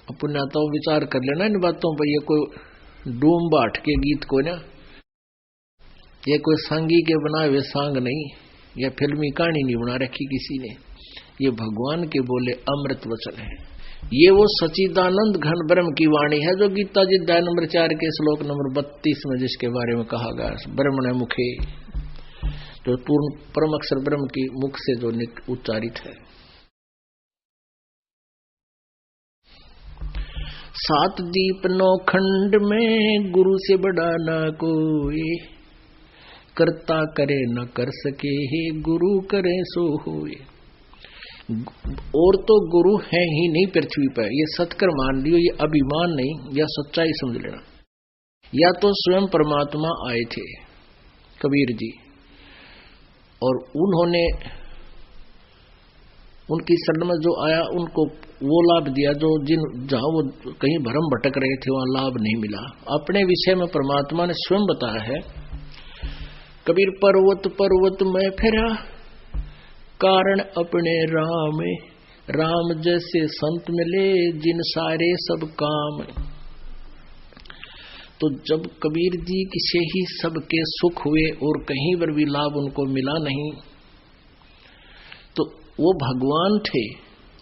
अपना तो विचार कर लेना इन बातों पर। ये कोई डूम बाट के गीत को ना, ये कोई सांगी के बनाए हुए सांग नहीं, या फिल्मी कहानी नहीं बना रखी किसी ने। ये भगवान के बोले अमृत वचन है। ये वो सच्चिदानंद घन ब्रह्म की वाणी है जो गीता जी अध्याय नंबर 4 के श्लोक नंबर 32 में जिसके बारे में कहा गया, ब्रह्मण मुखे, जो पूर्ण परम अक्षर ब्रह्म की मुख से जो उच्चारित है। 7 दीप 9 खंड में गुरु से बड़ा ना कोई, करता करे न कर सके हे गुरु करे सो होए। और तो गुरु है ही नहीं पृथ्वी पर, ये सत्कर मान लियो, ये अभिमान नहीं, या सच्चाई समझ लेना। या तो स्वयं परमात्मा आए थे कबीर जी, और उन्होंने उनकी शरण में जो आया उनको वो लाभ दिया जो जहां वो कहीं भ्रम भटक रहे थे वहां लाभ नहीं मिला। अपने विषय में परमात्मा ने स्वयं बताया है, कबीर पर्वत पर्वत में फिरा, कारण अपने राम, राम जैसे संत मिले जिन सारे सब काम। तो जब कबीर जी से ही सबके सुख हुए और कहीं पर भी लाभ उनको मिला नहीं, तो वो भगवान थे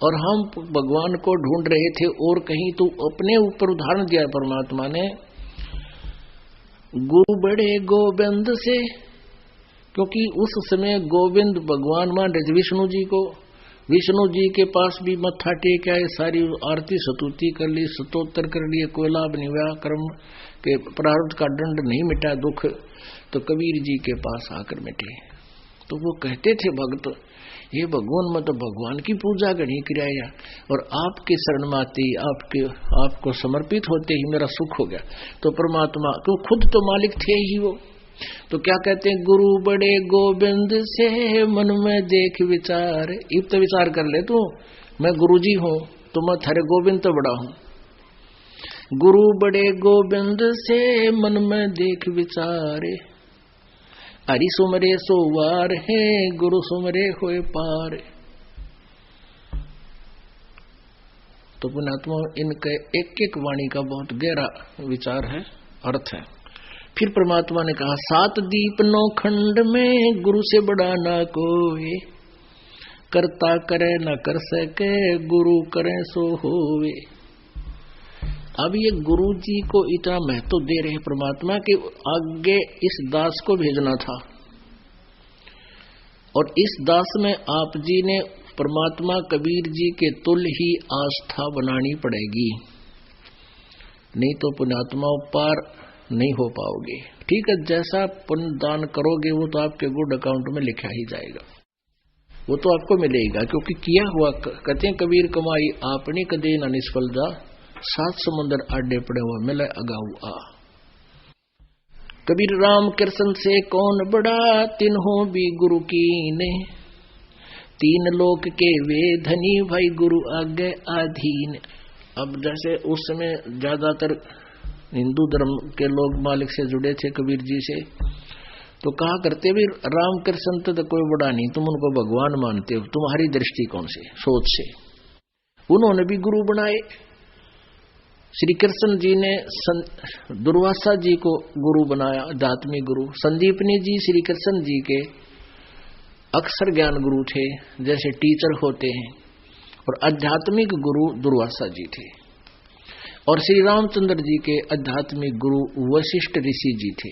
और हम भगवान को ढूंढ रहे थे और कहीं। तो अपने ऊपर उदाहरण दिया परमात्मा ने, गुरु बड़े गोविंद से, क्योंकि उस समय गोविंद भगवान मान रहे विष्णु जी को। विष्णु जी के पास भी मत्था टेक आए, सारी आरती स्तुति कर ली, स्तोत्र कर लिए, कोई लाभ नहीं हुआ, कर्म के प्रारब्ध का दंड नहीं मिटा, दुख तो कबीर जी के पास आकर मिटे। तो वो कहते थे भक्त, ये भगवान मत भगवान की पूजा गढ़ी किराया, और आपके शरण में आते ही आपको समर्पित होते ही मेरा सुख हो गया। तो परमात्मा क्यों, खुद तो मालिक थे ही वो। तो क्या कहते हैं, गुरु बड़े गोविंद से मन में देख विचार। इब तो विचार कर ले तू, मैं गुरु जी हूं तो मैं थारे गोविंद तो बड़ा हूं। गुरु बड़े गोविंद से मन में देख विचारे, हरि सुमरे सोवार है गुरु सुमरे होए पार। तो पुण्यात्मा इनके एक एक वाणी का बहुत गहरा विचार है, अर्थ है। फिर परमात्मा ने कहा, 7 दीप 9 खंड में गुरु से बड़ा ना कोई, करता करे न कर सके गुरु करे सो होवे। अब ये गुरु जी को इतना महत्व दे रहे परमात्मा के आगे इस दास को भेजना था, और इस दास में आप जी ने परमात्मा कबीर जी के तुल्य ही आस्था बनानी पड़ेगी, नहीं तो पुण्यात्मा पार नहीं हो पाओगे। ठीक है, जैसा पुण्य दान करोगे वो तो आपके गुड अकाउंट में लिखा ही जाएगा, वो तो आपको मिलेगा, क्योंकि किया हुआ। कहते हैं कबीर कमाई आपने कदे न निष्फल जा, 7 समुद्र आडे पड़े हुआ मिले अगाऊ आ। कबीर राम कृष्ण से कौन बड़ा, तिन्हों भी गुरु की ने, 3 लोक के वे धनी भाई गुरु आगे आधीन। अब जैसे उस समय ज्यादातर हिंदू धर्म के लोग मालिक से जुड़े थे कबीर जी से, तो कहा करते भी राम कृष्ण तो कोई बड़ा नहीं, तुम उनको भगवान मानते हो, तुम्हारी दृष्टिकोण से सोच से। उन्होंने भी गुरु बनाए। श्री कृष्ण जी ने दुर्वासा जी को गुरु बनाया, आध्यात्मिक गुरु। संदीपनी जी श्री कृष्ण जी के अक्षर ज्ञान गुरु थे, जैसे टीचर होते हैं, और आध्यात्मिक गुरु दुर्वासा जी थे। और श्री रामचंद्र जी के आध्यात्मिक गुरु वशिष्ठ ऋषि जी थे।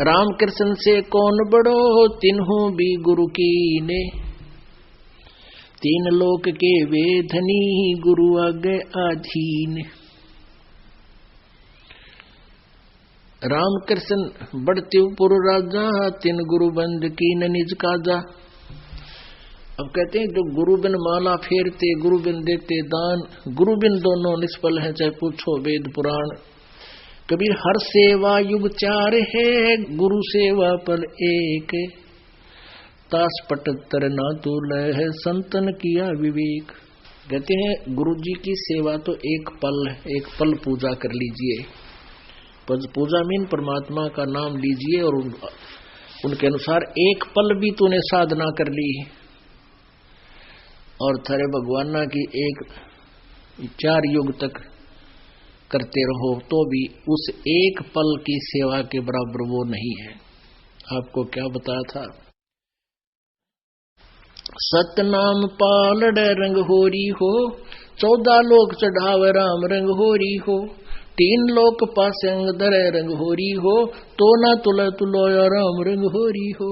राम कृष्ण से कौन बड़ो, तिन्हों भी गुरु की ने, 3 लोक के वे धनी गुरु आगे आधीन। राम कृष्ण बढ़ते पुर राजा, 3 गुरु बंद की न निज काजा। अब कहते हैं जो गुरु बिन माला फेरते, गुरु बिन देते दान, गुरु बिन दोनों निष्फल है, चाहे पूछो वेद पुराण। कबीर हर सेवा युग 4 है, गुरु सेवा पल एक, तास पटत्तर ना तुल है संतन किया विवेक। कहते हैं गुरु जी की सेवा तो एक पल पूजा कर लीजिए, पूजा मीन परमात्मा का नाम लीजिए, और उनके अनुसार एक पल भी तूने साधना कर ली और थारे भगवाना की एक 4 युग तक करते रहो तो भी उस एक पल की सेवा के बराबर वो नहीं है। आपको क्या बताया था? सतनाम पालड़ रंग होरी हो, 14 लोक चढ़ाव राम रंग होरी हो, 3 लोक पासे अंग धरे रंग होरी हो, तो ना तुल तुलो राम रंग होरी हो।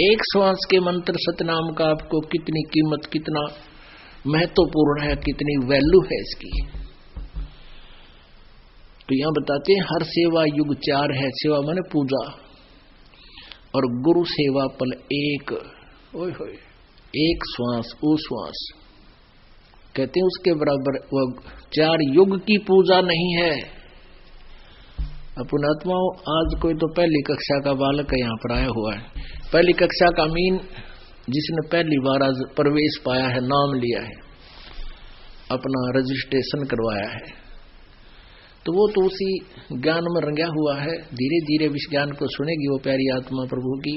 एक श्वास के मंत्र सतनाम का आपको कितनी कीमत, कितना महत्वपूर्ण है, कितनी वैल्यू है इसकी। तो यहां बताते हैं हर सेवा युग 4 है। सेवा माने पूजा, और गुरु सेवा पल एक। ओए होए, एक श्वास वो श्वास कहते हैं उसके बराबर वो 4 युग की पूजा नहीं है। अपन आत्माओं, आज कोई तो पहली कक्षा का बालक यहाँ पर आया हुआ है, पहली कक्षा का मीन जिसने पहली बार आज प्रवेश पाया है, नाम लिया है, अपना रजिस्ट्रेशन करवाया है, तो वो तो उसी ज्ञान में रंगा हुआ है। धीरे धीरे इस ज्ञान को सुनेगी वो प्यारी आत्मा प्रभु की,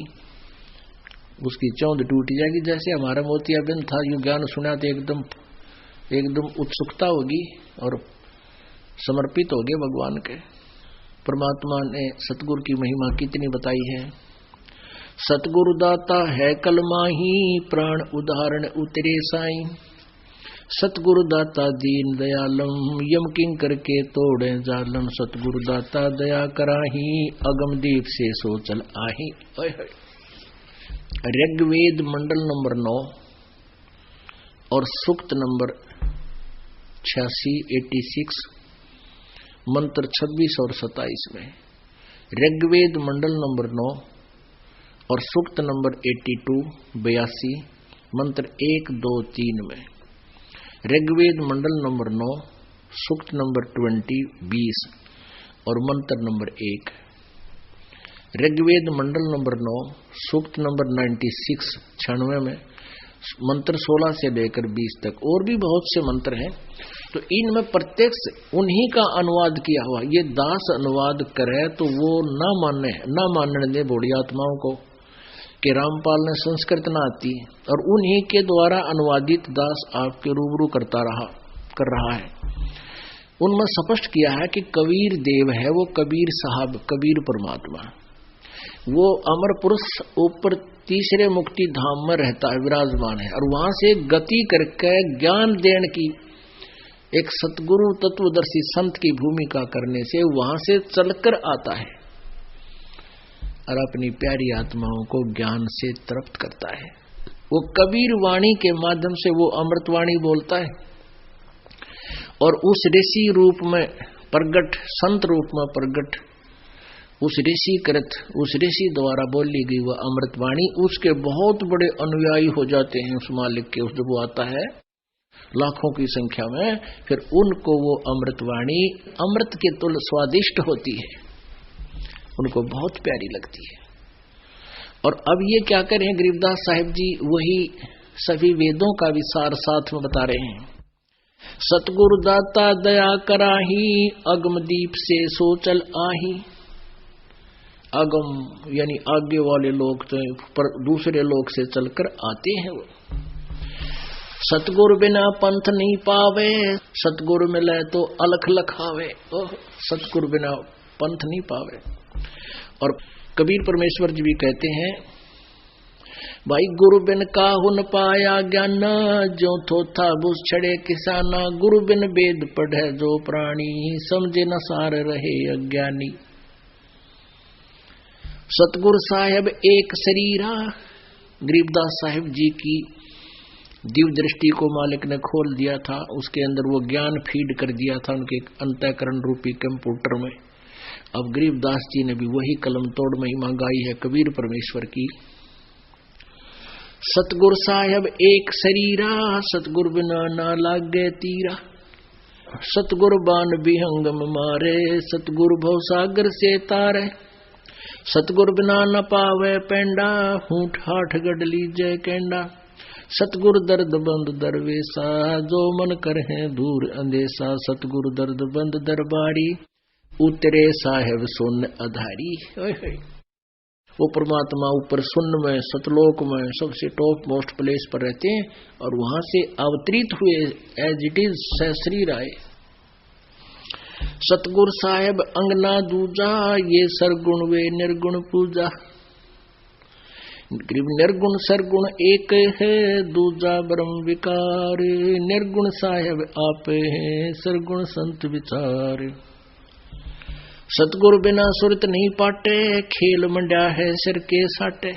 उसकी चौंध टूट जाएगी। जैसे हमारा मोतियाबिंद था, यूं ज्ञान सुना तो एकदम उत्सुकता होगी और समर्पित होगे भगवान के। परमात्मा ने सतगुरु की महिमा कितनी बताई है। सतगुरु दाता है कलमाही, प्राण उदाहरण उतरे साईं। सतगुरु दाता दीन दयालम, यम किंकर के तोड़े जालम। सतगुरु दाता दया कराही, अगम दीप से सोचल आही। ऋग्वेद मंडल नंबर 9 और सूक्त नंबर 86 मंत्र 26 और 27 में। ऋग्वेद मंडल नंबर 9 और सूक्त नंबर 82 मंत्र 1, 2, 3 में। ऋग्वेद मंडल नंबर 9 सूक्त नंबर 20 और मंत्र नंबर 1। ऋग्वेद मंडल नंबर 9 सूक्त नंबर 96 में मंत्र 16 से लेकर 20 तक। और भी बहुत से मंत्र हैं, तो इनमें प्रत्यक्ष उन्हीं का अनुवाद किया हुआ। ये दास अनुवाद करे तो वो ना मानने दे बूढ़ी आत्माओं को कि रामपाल ने संस्कृत ना आती, और उन्हीं के द्वारा अनुवादित दास आपके रूबरू कर रहा है। उनमें स्पष्ट किया है कि कबीर देव है वो, कबीर साहब, कबीर परमात्मा, वो अमर पुरुष ऊपर तीसरे मुक्ति धाम में रहता है, विराजमान है, और वहां से गति करके ज्ञान देने की एक सतगुरु तत्वदर्शी संत की भूमिका करने से वहां से चलकर आता है और अपनी प्यारी आत्माओं को ज्ञान से तृप्त करता है। वो कबीर वाणी के माध्यम से वो अमृतवाणी बोलता है, और उस ऋषि रूप में प्रगट, संत रूप में प्रगट, उस ऋषि द्वारा बोली गई वह अमृतवाणी उसके बहुत बड़े अनुयायी हो जाते हैं उस मालिक के। उस जब वो आता है लाखों की संख्या में, फिर उनको वो अमृतवाणी अमृत के तुल्य स्वादिष्ट होती है, उनको बहुत प्यारी लगती है। और अब ये क्या करें गरीबदास साहिब जी, वही सभी वेदों का विसार साथ में बता रहे हैं। सतगुरु दाता दया कराही, अगम दीप से सोचल आही। अगम यानी आगे वाले लोग तो पर दूसरे लोग से चलकर आते हैं वो। सतगुरु बिना पंथ नहीं पावे, सतगुरु मिले तो अलख लखावे। सतगुरु बिना पंथ नहीं पावे। और कबीर परमेश्वर जी भी कहते हैं, भाई गुरु बिन काहू न पाया ज्ञान, जो थोथा बुझ छड़े किसाना। गुरु बिन वेद पढ़े जो प्राणी, समझे न सार रहे अज्ञानी। सतगुरु साहेब एक शरीरा, गरीबदास साहिब जी की दिव्य दृष्टि को मालिक ने खोल दिया था, उसके अंदर वो ज्ञान फीड कर दिया था उनके अंतःकरण रूपी कंप्यूटर में। अब गरीबदास जी ने भी वही कलम तोड़ महिमा गाई है कबीर परमेश्वर की। सतगुरु साहेब एक शरीरा, सतगुरु बिना ना लागे तीरा। सतगुरु बान बिहंगम मारे, सतगुरु भवसागर से तारे। सतगुरु बिना न पावे पेंडा, हूठ हाठ गढ़ लीजे केंडा। सतगुरु दर्द बंद दरवेसा, जो मन करहे दूर अंदेसा। सतगुरु दर्द बंद दरबारी, उतरे साहेब सुन अधारी। वो परमात्मा ऊपर शून्य में सतलोक में सबसे टॉप मोस्ट प्लेस पर रहते हैं और वहां से अवतरित हुए एज इट इज सहस्रीर आए। सतगुरु साहेब अंगना दूजा, ये सरगुण वे निर्गुण पूजा। निर्गुण सरगुण एक है, दूजा ब्रह्म विकार। निर्गुण साहेब आप है, सरगुण संत विचार। सतगुरु बिना सुरत नहीं पाटे, खेल मंड्या है सिर के साटे।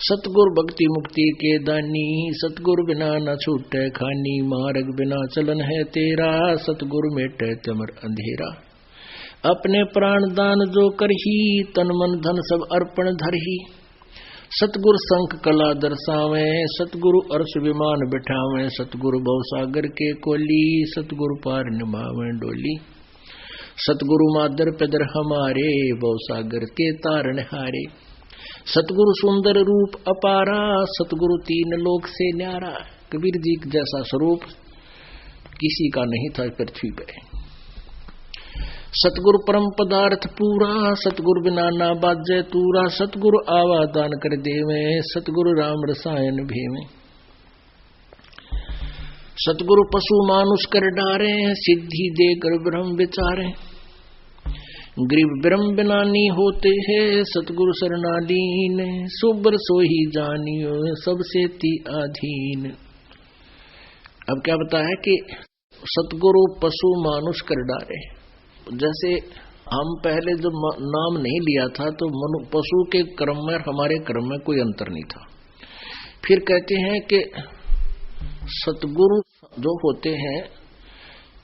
सतगुरु भक्ति मुक्ति के दानी, सतगुरु बिना न छूटे खानी। मार्ग बिना चलन है तेरा, सतगुरु मेटे तमर अंधेरा। अपने प्राण दान जो करही, तन मन धन सब अर्पण धरही। सतगुरु संख कला दर्शावे, सतगुरु अर्श विमान बिठावे। सतगुरु भवसागर के कोली, सतगुरु पार निभावे डोली। सतगुरु मादर पेदर हमारे, भवसागर के तारण हारे। सतगुरु सुंदर रूप अपारा, सतगुरु तीन लोक से न्यारा। कबीर जी जैसा स्वरूप किसी का नहीं था पृथ्वी पे। सतगुरु परम पदार्थ पूरा, सतगुरु बिना ना बाजे तूरा। सतगुरु आवा दान कर देवे, सतगुरु राम रसायन भेवे। सतगुरु पशु मानुष कर डारे, सिद्धि देकर ब्रह्म विचारे। गरीब ब्रह्म बिनानी होते हैं, सतगुरु शरणालीन। सुबर सोही जानियो, सबसे ती आधीन। अब क्या बताया कि सतगुरु पशु मानुष कर डारे। जैसे हम पहले जब नाम नहीं लिया था तो पशु के क्रम में हमारे क्रम में कोई अंतर नहीं था। फिर कहते हैं कि सतगुरु जो होते हैं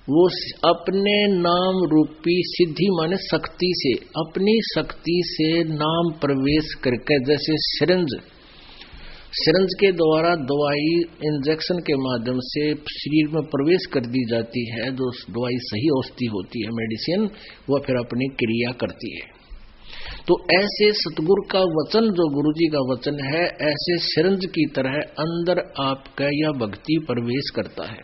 वो अपने नाम रूपी सिद्धि माने शक्ति से, अपनी शक्ति से नाम प्रवेश करके, जैसे सिरंज के द्वारा दवाई इंजेक्शन के माध्यम से शरीर में प्रवेश कर दी जाती है, जो दवाई सही औषधि होती है मेडिसिन, वह फिर अपनी क्रिया करती है। तो ऐसे सतगुरु का वचन, जो गुरुजी का वचन है, ऐसे सिरंज की तरह अंदर आपका यह भक्ति प्रवेश करता है।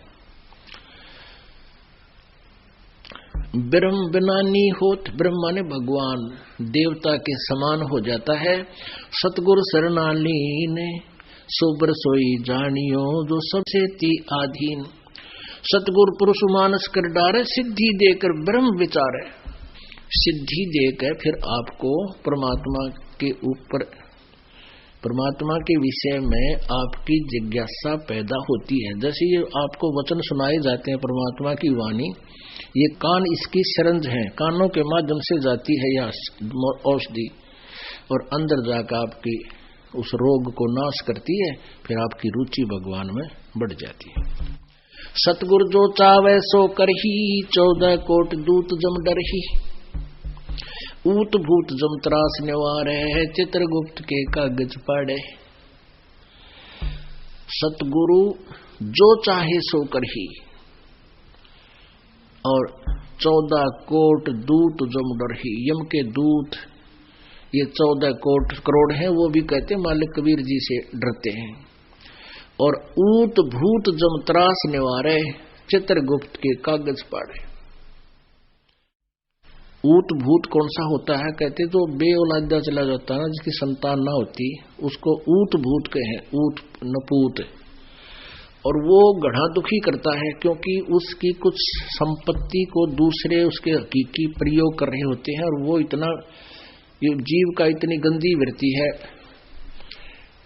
ब्रह्म बिनानी होत, ब्रह्म माने भगवान, देवता के समान हो जाता है। सतगुरु शरणालीन, सोबर सोई जानियो, जो सबसे ती आधीन। सतगुरु पुरुष मानस कर डारे, सिद्धि देकर ब्रह्म विचारे। सिद्धि देकर फिर आपको परमात्मा के ऊपर, परमात्मा के विषय में आपकी जिज्ञासा पैदा होती है। जैसे ये आपको वचन सुनाए जाते हैं, परमात्मा की वाणी, ये कान इसकी सिरंज है, कानों के माध्यम से जाती है यह औषधि और अंदर जाकर आपकी उस रोग को नाश करती है। फिर आपकी रुचि भगवान में बढ़ जाती है। सतगुरु जो चावे सो करही, 14 कोट दूत जम डरही। ऊत भूत जम त्रास निवारे, चित्रगुप्त के कागज पढ़े। सतगुरु जो चाहे सो करही, और 14 कोट दूत जम डरही। यम के दूत ये 14 कोट करोड़ हैं, वो भी कहते मालिक कबीर जी से डरते हैं। और ऊत भूत जम त्रास निवारे, चित्रगुप्त के कागज पढ़े। ऊत भूत कौन सा होता है? कहते तो बेऔलादा चला जाता है ना, जिसकी संतान ना होती, उसको ऊत भूत कहे, ऊत नपूत। और वो गढ़ा दुखी करता है, क्योंकि उसकी कुछ संपत्ति को दूसरे उसके हकीकी प्रयोग कर रहे होते हैं, और वो इतना, ये जीव का इतनी गंदी वृत्ति है,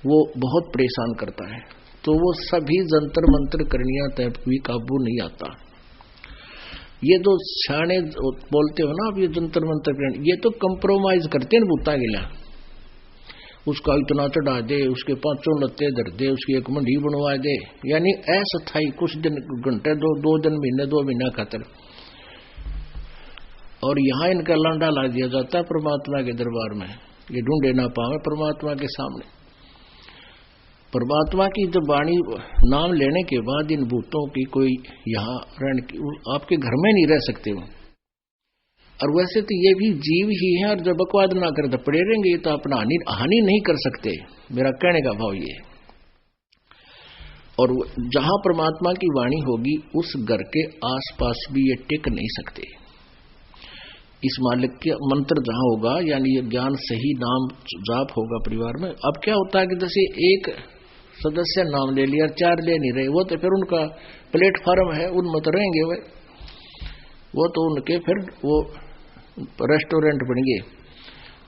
वो बहुत परेशान करता है। तो वो सभी जंतर मंत्र करनिया तक भी काबू नहीं आता। ये जो छाने बोलते हो ना, अब ये जंतर मंत्र, ये तो कंप्रोमाइज करते हैं बूता गिला। उसका इतना चढ़ा दे, उसके 5 लत्ते धर दे, उसकी एक मंडी बनवा दे, यानी अस्थायी कुछ दिन, घंटे, 2 दिन, महीने, 2 महीना खातर। और यहाँ इनका लांडा ला दिया जाता है परमात्मा के दरबार में, ये ढूंढे ना पावे परमात्मा के सामने। परमात्मा की जब वाणी नाम लेने के बाद इन भूतों की कोई यहाँ आपके घर में नहीं रह सकते हो। और वैसे तो ये भी जीव ही है, और जब बकवाद ना करे तो पड़े रहेंगे, ये तो अपना हानि नहीं कर सकते, मेरा कहने का भाव ये। और जहां परमात्मा की वाणी होगी, उस घर के आसपास भी ये टिक नहीं सकते। इस मालिक के मंत्र जहां होगा, यानी ये ज्ञान सही नाम जाप होगा परिवार में। अब क्या होता है कि जैसे एक सदस्य नाम ले लिया, 4 ले नहीं रहे, वो तो फिर उनका प्लेटफॉर्म है, उनमें तो रहेंगे वो तो उनके फिर वो रेस्टोरेंट बन गए,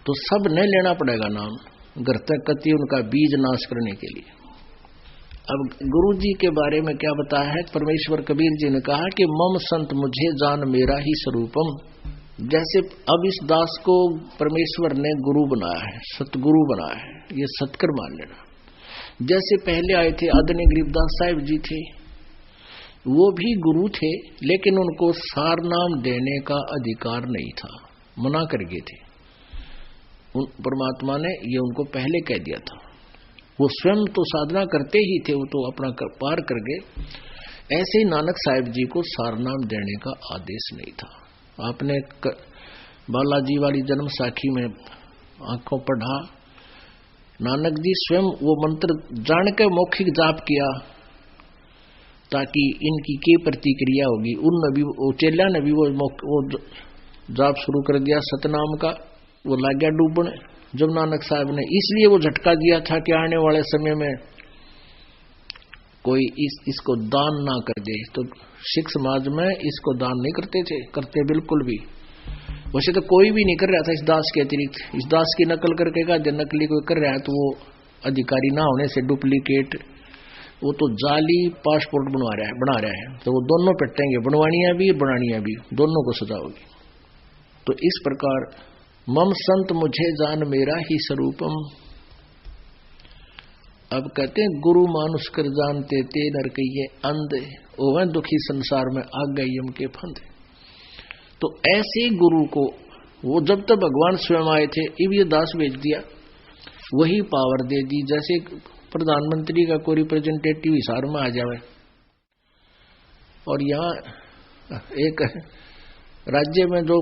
तो सब नहीं लेना पड़ेगा नाम घर तक कति उनका बीज नाश करने के लिए। अब गुरु जी के बारे में क्या बताया है, परमेश्वर कबीर जी ने कहा कि मम संत मुझे जान मेरा ही स्वरूपम। जैसे अब इस दास को परमेश्वर ने गुरु बनाया है, सतगुरु बनाया है, ये सतकर मान लेना। जैसे पहले आए थे आदरणीय गरीबदास साहिब जी थे, वो भी गुरु थे, लेकिन उनको सार नाम देने का अधिकार नहीं था, मना कर गए थे। उन परमात्मा ने ये उनको पहले कह दिया था। वो स्वयं तो साधना करते ही थे, वो तो अपना पार कर गए। ऐसे ही नानक साहिब जी को सार नाम देने का आदेश नहीं था। आपने बालाजी वाली जन्म साखी में आंखों पढ़ा, नानक जी स्वयं वो मंत्र जान के मौखिक जाप किया ताकि इनकी क्या प्रतिक्रिया होगी। उनने भी वो चेला ने भी वो जाप शुरू कर दिया सतनाम का, वो लग गया डूबने। जब नानक साहब ने इसलिए वो झटका दिया था कि आने वाले समय में कोई इसको दान ना कर दे, तो सिख समाज में इसको दान नहीं करते बिल्कुल भी। वैसे तो कोई भी नहीं कर रहा था इस दास के अतिरिक्त। इस दास की नकल करके का नकली कोई कर रहा है तो वो अधिकारी ना होने से डुप्लीकेट, वो तो जाली पासपोर्ट बना रहा है, तो वो दोनों पिटेंगे, बनवानियां भी बनानियां भी, दोनों को सजा होगी। तो इस प्रकार मम संत मुझे जान मेरा ही स्वरूपम। अब कहते हैं गुरु मानुष कर जानते ते नर कहिए अंधे, ओवं दुखी संसार में आ गए यम के फंदे। तो ऐसे गुरु को वो जब तक भगवान स्वयं आए थे, अब ये दास भेज दिया, वही पावर दे दी। जैसे प्रधानमंत्री का कोई रिप्रेजेंटेटिव हिसार में आ जाए और यहाँ एक राज्य में जो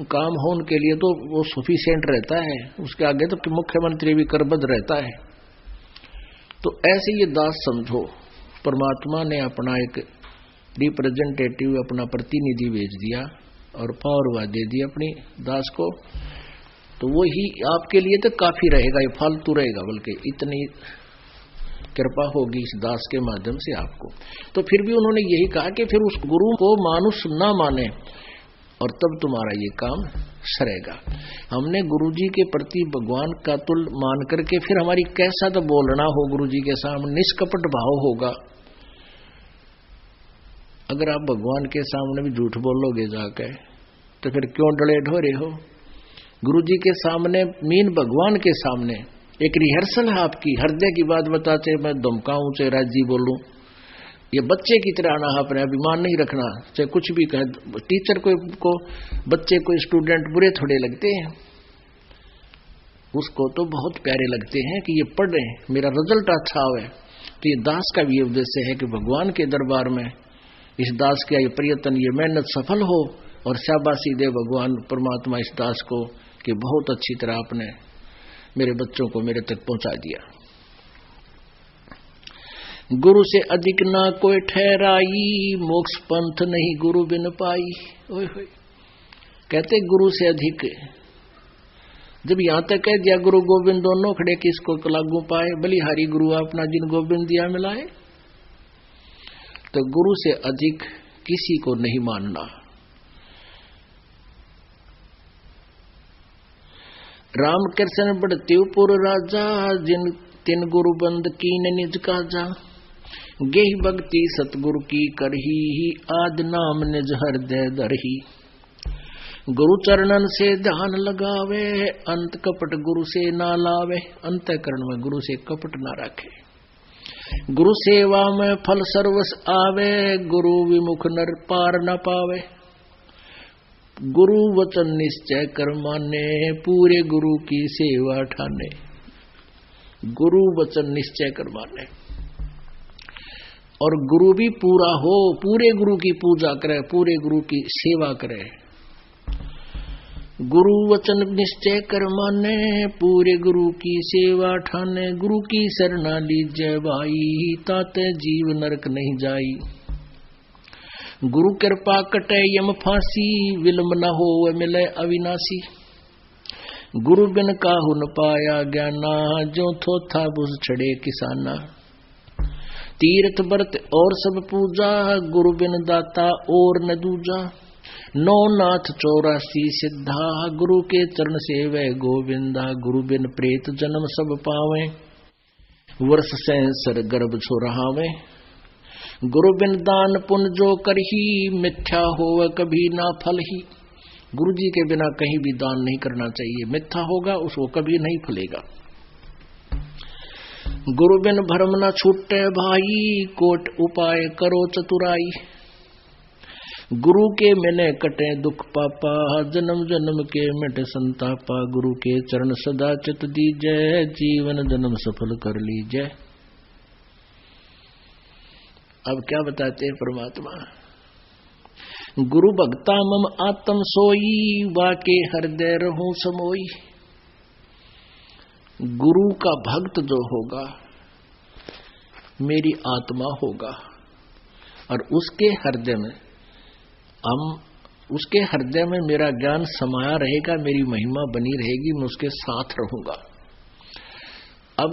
काम हो उनके लिए तो वो सफिशिएंट रहता है, उसके आगे तो मुख्यमंत्री भी करबद्ध रहता है। तो ऐसे ये दास समझो, परमात्मा ने अपना एक रिप्रेजेंटेटिव, अपना प्रतिनिधि भेज दिया और पावर दे दी अपनी दास को, तो वो ही आपके लिए तो काफी रहेगा, ये फालतू रहेगा, बल्कि इतनी कृपा होगी इस दास के माध्यम से आपको। तो फिर भी उन्होंने यही कहा कि फिर उस गुरु को मानुष ना माने और तब तुम्हारा ये काम सरेगा। हमने गुरु जी के प्रति भगवान का तुल मान करके फिर हमारी कैसा तो बोलना हो गुरु जी के सामने, निष्कपट भाव होगा। अगर आप भगवान के सामने भी झूठ बोलोगे जाके तो फिर क्यों डरे ढोरे हो। गुरु जी के सामने मीन भगवान के सामने एक रिहर्सल है आपकी, हृदय की बात बताते मैं धमकाऊं चाहे राजी बोलूं, ये बच्चे की तरह आना, अपने अभिमान नहीं रखना, चाहे कुछ भी कहे। टीचर को बच्चे को स्टूडेंट बुरे थोड़े लगते हैं, उसको तो बहुत प्यारे लगते हैं कि ये पढ़ रहे हैं, मेरा रिजल्ट अच्छा हुआ। तो ये दास का भी उद्देश्य है कि भगवान के दरबार में इस दास का ये प्रयत्न, ये मेहनत सफल हो और शाबाशी दे भगवान परमात्मा इस दास को कि बहुत अच्छी तरह आपने मेरे बच्चों को मेरे तक पहुंचा दिया। गुरु से अधिक ना कोई ठहराई, मोक्ष पंथ नहीं गुरु बिन पाई। ओए होए, कहते गुरु से अधिक, जब यहां तक कह दिया गुरु गोविंद दोनों खड़े किसको लागू पाए, बलिहारी गुरु अपना जिन गोविंद दिया मिलाए। तो गुरु से अधिक किसी को नहीं मानना। रामकृष्ण बड़तेवपुर राजा, जिन तिन गुरु बंद कीन निज काजा। गेहि भक्ति सतगुरु की करही, आद नाम निज हृदय धरही। गुरु चरणन से ध्यान लगावे, अंत कपट गुरु से ना लावे। अंतःकरण में गुरु से कपट ना रखे। गुरु सेवा में फल सर्वस आवे, गुरु विमुख नर पार न पावे। गुरु वचन निश्चय कर माने, पूरे गुरु की सेवा ठाने। गुरु वचन निश्चय कर माने और गुरु भी पूरा हो, पूरे गुरु की पूजा करे, पूरे गुरु की सेवा करे। गुरु वचन निश्चय कर माने, पूरे गुरु की सेवा ठाने। गुरु की शरणा लीजय भाई, ताते जीव नरक नहीं जाई। गुरु कृपा कटे यम फांसी, विलंब न हो मिले अविनाशी। गुरु बिन काहू न पाया ज्ञाना, जो थोथा बुझ छड़े किसाना। तीर्थ व्रत और सब पूजा, गुरु बिन दाता और न दूजा। नौ नाथ 84 सिद्धा, गुरु के चरण सेवे गोविंदा। गुरु बिन प्रेत जन्म सब पावे, वर्ष सहस्र गर्भ छोरावे। गुरु बिन दान पुण्य जो करही, मिथ्या होवे कभी ना फल ही। गुरु जी के बिना कहीं भी दान नहीं करना चाहिए, मिथ्या होगा उसको कभी नहीं फलेगा। गुरु बिन भरम न छूटे भाई, कोट उपाय करो चतुराई। गुरु के मिले कटे दुख पापा, जन्म जन्म के मिटे संतापा। गुरु के चरण सदा चित दीजै, जीवन जन्म सफल कर लीजै। अब क्या बताते हैं परमात्मा? गुरु भक्ता मम आत्म सोई, वाके हृदय रहूं समोई। गुरु का भक्त जो होगा मेरी आत्मा होगा, और उसके हृदय में उसके हृदय में मेरा ज्ञान समाया रहेगा, मेरी महिमा बनी रहेगी, मैं उसके साथ रहूंगा। अब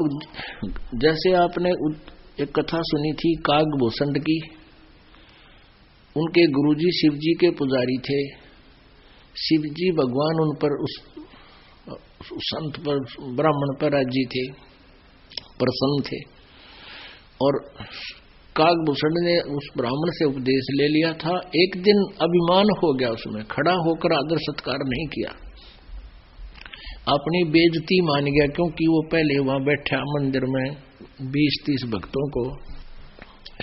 जैसे आपने एक कथा सुनी थी कागभूषण की, उनके गुरुजी शिवजी के पुजारी थे। शिवजी भगवान उन पर उस संत पर ब्राह्मण पर राजी थे, प्रसन्न थे, और कागभूषण ने उस ब्राह्मण से उपदेश ले लिया था। एक दिन अभिमान हो गया, उसमें खड़ा होकर आदर सत्कार नहीं किया, अपनी बेइज्जती मान गया, क्योंकि वो पहले वहां बैठा मंदिर में 20-30 भक्तों को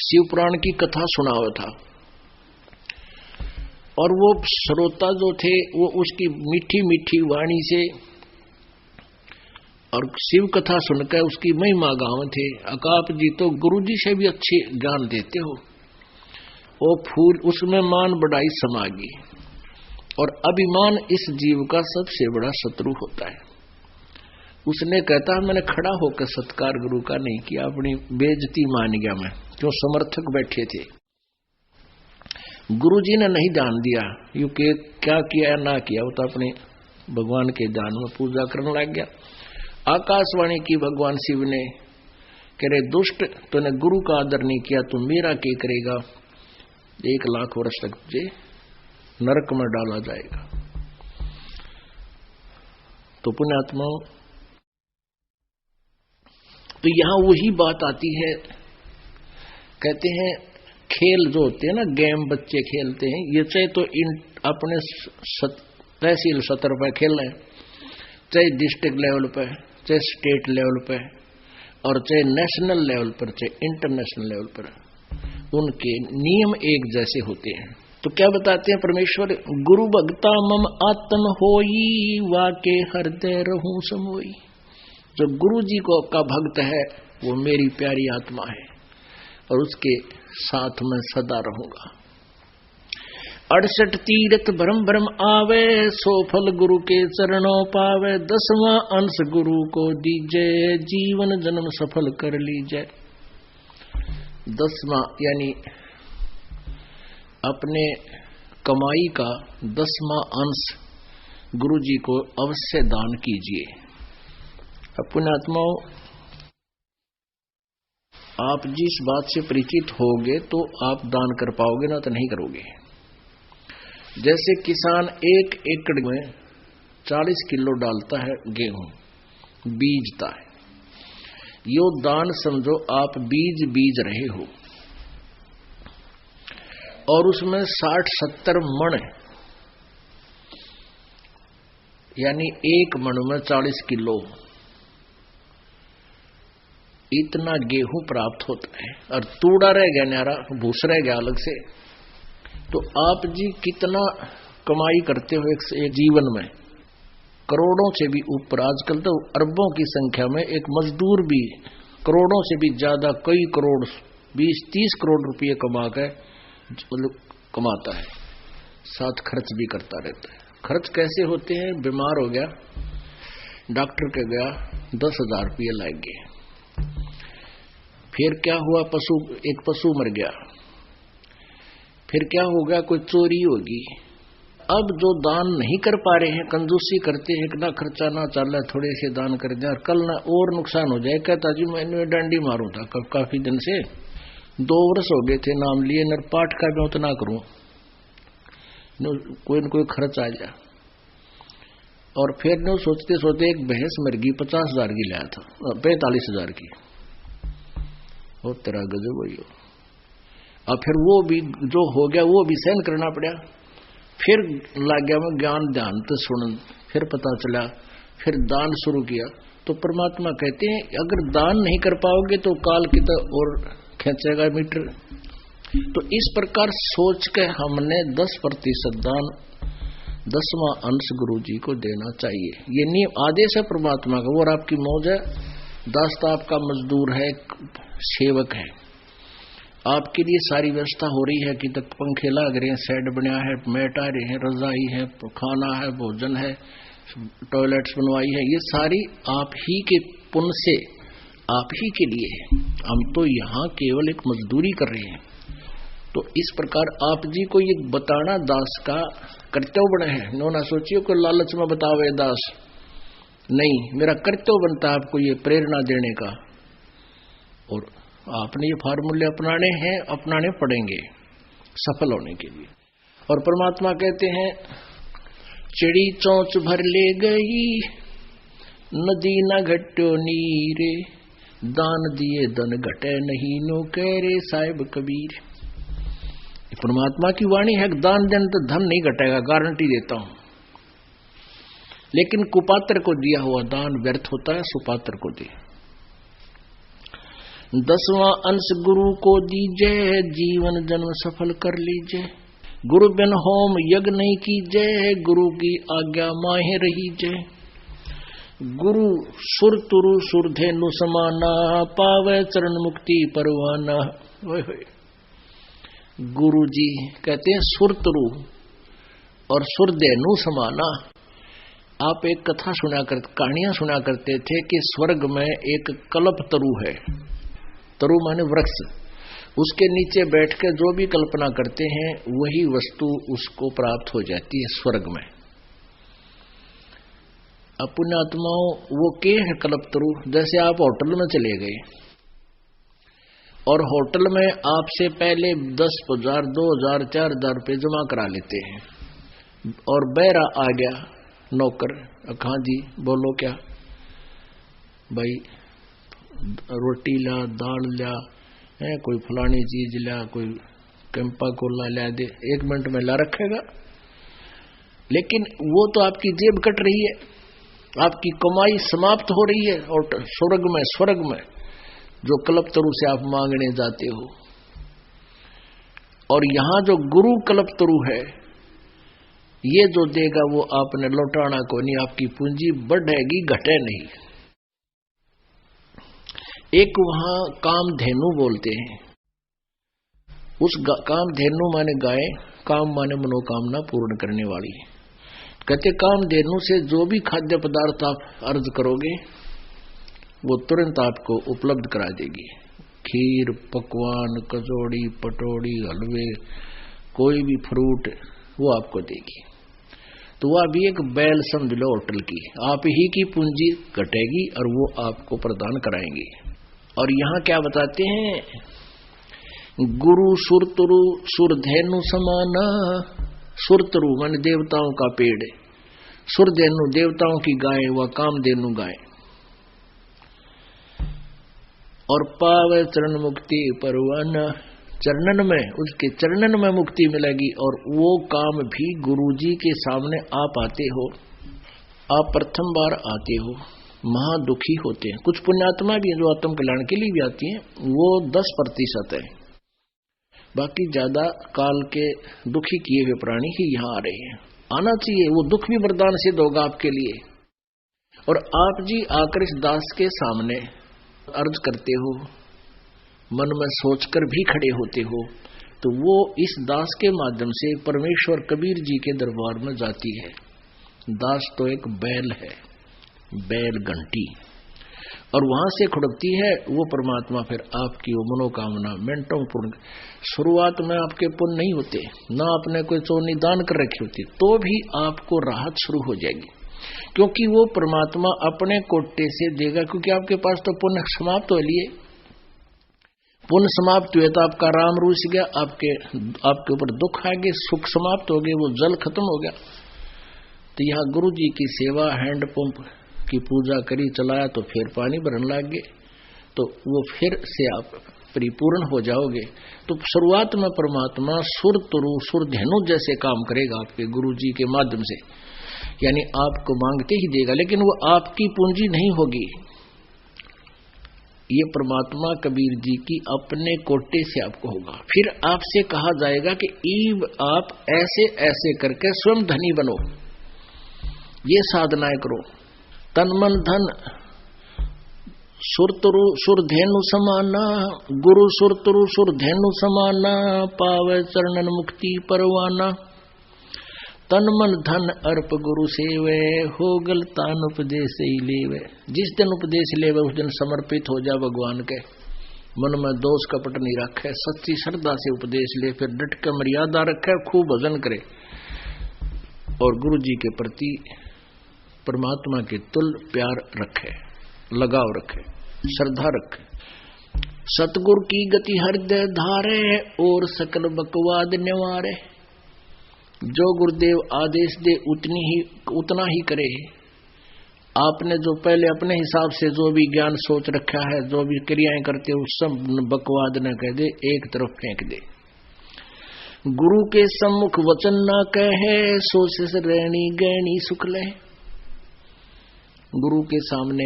शिव पुराण की कथा सुनावा था, और वो श्रोता जो थे वो उसकी मीठी मीठी वाणी से और शिव कथा सुनकर उसकी महिमा गाँव थे। अकाप जी तो गुरु जी से भी अच्छे ज्ञान देते हो। वो फूल उसमें मान बढ़ाई समागी, और अभिमान इस जीव का सबसे बड़ा शत्रु होता है। उसने कहता है मैंने खड़ा होकर सत्कार गुरु का नहीं किया, अपनी बेइज्जती मान गया मैं, क्यों समर्थक बैठे थे। गुरु जी ने नहीं ध्यान दिया, क्योंकि क्या किया ना किया वो तो अपने भगवान के ध्यान में पूजा करने लग गया। आकाशवाणी की भगवान शिव ने, कह रहे दुष्ट तूने गुरु का आदर नहीं किया, तू मेरा क्या करेगा, 1 लाख वर्ष तक तुझे नरक में डाला जाएगा। तो पुण्यात्माओं, तो यहां वही बात आती है, कहते हैं खेल जो होते हैं ना, गेम बच्चे खेलते हैं, ये चाहे तो अपने तहसील सतर पर खेल रहे, चाहे डिस्ट्रिक्ट लेवल पर, चाहे स्टेट लेवल पर, और चाहे नेशनल लेवल पर, चाहे इंटरनेशनल लेवल पर, उनके नियम एक जैसे होते हैं। तो क्या बताते हैं परमेश्वर? गुरु भक्ता मम आत्म होई, वाके हृदय रहूं समोई। जो गुरु जी को का भक्त है वो मेरी प्यारी आत्मा है, और उसके साथ में सदा रहूंगा। 68 तीर्थ भरम भरम आवे, 100 फल गुरु के चरणों पावे। 10वां अंश गुरु को दीजे, जीवन जन्म सफल कर लीजे। 10वां यानी अपने कमाई का 10वां अंश गुरु जी को अवश्य दान कीजिए। पुण्यात्माओं, आप जिस बात से परिचित होगे तो आप दान कर पाओगे, ना तो नहीं करोगे। जैसे किसान 1 एकड़ में 40 किलो डालता है गेहूं, बीजता है, यो दान समझो आप बीज रहे हो, और उसमें 60-70 मण, यानी 1 मण में 40 किलो, इतना गेहूं प्राप्त होता है, और तूड़ा रह गया, न्यारा भूस रह गया अलग से। तो आप जी कितना कमाई करते हो एक जीवन में, करोड़ों से भी ऊपर, आजकल तो अरबों की संख्या में एक मजदूर भी करोड़ों से भी ज्यादा, कई करोड़, 20-30 करोड़ रुपये कमा कर मतलब कमाता है, साथ खर्च भी करता रहता है। खर्च कैसे होते हैं? बीमार हो गया, डॉक्टर के गया, 10,000 रुपये लग गए। फिर क्या हुआ? एक पशु मर गया, फिर क्या होगा, कोई चोरी होगी। अब जो दान नहीं कर पा रहे हैं, कंजूसी करते हैं, ना खर्चा ना चल रहा, थोड़े से दान कर दें और कल ना और नुकसान हो जाए। कहता जी मैंने डंडी मारूं था काफी दिन से, 2 वर्ष हो गए थे नाम लिए, नर पाठ का मैं उतना करूं, कोई न कोई खर्च आ जाए। और फिर न सोचते सोचते एक भैंस मर गई, 50,000 की लाया था, 45,000 की। वो तेरा गजब हो। अब फिर वो भी जो हो गया वो भी सहन करना पड़ा। फिर लग गया मैं ज्ञान ध्यान तो सुन, फिर पता चला, फिर दान शुरू किया। तो परमात्मा कहते हैं अगर दान नहीं कर पाओगे तो काल की तो और खींचेगा मीटर। तो इस प्रकार सोच के हमने 10% दान 10वां अंश गुरु जी को देना चाहिए। ये नियम आदेश है परमात्मा का। और आपकी मौज है, दास तो आपका मजदूर है, सेवक है, आपके लिए सारी व्यवस्था हो रही है कि तक पंखे लग रहे हैं, शेड बना है, मैट आ रहे हैं, रजाई है, खाना है, भोजन है, टॉयलेट्स बनवाई है, ये सारी आप ही के पुण्य से आप ही के लिए है। हम तो यहाँ केवल एक मजदूरी कर रहे हैं। तो इस प्रकार आप जी को ये बताना दास का कर्तव्य बना है। नो ना सोचिए को लालच में बतावे दास, नहीं, मेरा कर्तव्य बनता है आपको ये प्रेरणा देने का। और आपने ये फार्मूले अपनाने हैं, अपनाने पड़ेंगे सफल होने के लिए। और परमात्मा कहते हैं चिड़ी चोंच भर ले गई, नदी न घट्यो नीरे, दान दिए धन घटे नहीं, नो कह रे साहिब कबीर। परमात्मा की वाणी है, दान देने तो धन नहीं घटेगा, गारंटी देता हूं। लेकिन कुपात्र को दिया हुआ दान व्यर्थ होता है, सुपात्र को दे। 10वां अंश गुरु को दीजे, जीवन जन्म सफल कर लीजिए। गुरु बिन होम यज्ञ नहीं कीजे, गुरु की आज्ञा माहे रहीजे। गुरु सुर तुरु सुरधेनु समाना, पावे चरण मुक्ति परवाना। गुरु जी कहते हैं सुर तुरु और सुरधेनु समाना। आप एक कथा सुना कर, कहानियां सुना करते थे कि स्वर्ग में एक कल्प तरु है। तरु माने वृक्ष, उसके नीचे बैठ के जो भी कल्पना करते हैं वही वस्तु उसको प्राप्त हो जाती है स्वर्ग में। पुण्यात्माओं वो के है कल्पतरु। जैसे आप होटल में चले गए और होटल में आपसे पहले 10,000 2,000 4,000 रुपये जमा करा लेते हैं, और बैरा आ गया नौकर, हाँ जी बोलो क्या भाई, रोटी ला, दाल ला, है कोई फलानी चीज ला, कोई कैंपा कोला ला दे, 1 मिनट में ला रखेगा। लेकिन वो तो आपकी जेब कट रही है, आपकी कमाई समाप्त हो रही है। और स्वर्ग में जो कल्पतरु से आप मांगने जाते हो, और यहां जो गुरु कल्पतरु है, ये जो देगा वो आपने लौटाना को नहीं, आपकी पूंजी बढ़ेगी घटे नहीं। एक वहां कामधेनु बोलते हैं, उस कामधेनु माने गाय, काम माने मनोकामना पूर्ण करने वाली। कहते कामधेनु से जो भी खाद्य पदार्थ आप अर्ज करोगे वो तुरंत आपको उपलब्ध करा देगी। खीर, पकवान, कचौड़ी, पटौड़ी, हलवे, कोई भी फ्रूट वो आपको देगी। तो वह भी एक बैल समझ लो होटल की, आप ही की पूंजी घटेगी और वो आपको प्रदान कराएंगे। और यहाँ क्या बताते हैं, गुरु सुरतरु सुरधेनु समाना। सुरतरु मान देवताओं का पेड़, सुरधेनु देवताओं की गाय, व कामधेनु गाय। और पावे चरण मुक्ति परवाना, चरणन में, उसके चरणन में मुक्ति मिलेगी। और वो काम भी गुरु जी के सामने आप आते हो, आप प्रथम बार आते हो, महा दुखी होते हैं। कुछ पुण्यात्मा भी हैं जो आत्म कल्याण के लिए भी आती हैं, वो 10% है, बाकी ज्यादा काल के दुखी किए हुए प्राणी ही यहाँ आ रहे हैं। आना चाहिए, वो दुख भी वरदान सिद्ध होगा आपके लिए। और आप जी आकर इस दास के सामने अर्ज करते हो, मन में सोचकर भी खड़े होते हो, तो वो इस दास के माध्यम से परमेश्वर कबीर जी के दरबार में जाती है। दास तो एक बैल है, बैल घंटी। और वहां से खुड़कती है वो परमात्मा, फिर आपकी वो मनोकामना मिनटों पूर्ण। शुरुआत में आपके पुण्य नहीं होते, ना आपने कोई चोनी दान कर रखी होती, तो भी आपको राहत शुरू हो जाएगी, क्योंकि वो परमात्मा अपने कोटे से देगा, क्योंकि आपके पास तो पुण्य समाप्त हो लिए। पुण्य समाप्त हुए तो आपका राम रूस गया, आपके ऊपर दुख आ गए, सुख समाप्त हो गए, वो जल खत्म हो गया। तो यहाँ गुरु जी की सेवा, हैंडपंप की पूजा करी, चलाया तो फिर पानी भरने लग गए, तो वो फिर से आप परिपूर्ण हो जाओगे। तो शुरुआत में परमात्मा सुर तुरु सुर धेनु जैसे काम करेगा आपके गुरु जी के माध्यम से, यानी आपको मांगते ही देगा, लेकिन वो आपकी पूंजी नहीं होगी। ये परमात्मा कबीर जी की अपने कोटे से आपको होगा। फिर आपसे कहा जाएगा कि ईब आप ऐसे ऐसे करके स्वयं धनी बनो, ये साधनाएं करो। तन मन धन सुरतरु सुरधेनु समाना, गुरु सुरतरु सुरधेनु समाना, पावे चरणन मुक्ति परवाना। तन मन धन अर्प गुरु सेवे, हो गल तान उपदेश ही लेवे। जिस दिन उपदेश लेवे उस दिन समर्पित हो जा भगवान के, मन में दोष कपट नहीं रखे, सच्ची श्रद्धा से उपदेश ले, फिर डट के मर्यादा रखे, खूब भजन करे और गुरु जी के प्रति परमात्मा के तुल प्यार रखे, लगाव रखे, श्रद्धा रखे। सतगुरु की गति हृदय धारे, और सकल बकवाद निवारे। जो गुरुदेव आदेश दे उतना ही करे। आपने जो पहले अपने हिसाब से जो भी ज्ञान सोच रखा है, जो भी क्रियाएं करते हो, सब बकवाद न कह दे, एक तरफ फेंक दे। गुरु के सम्मुख वचन न कहे, सोच रहनी गहनी सुख ले। गुरु के सामने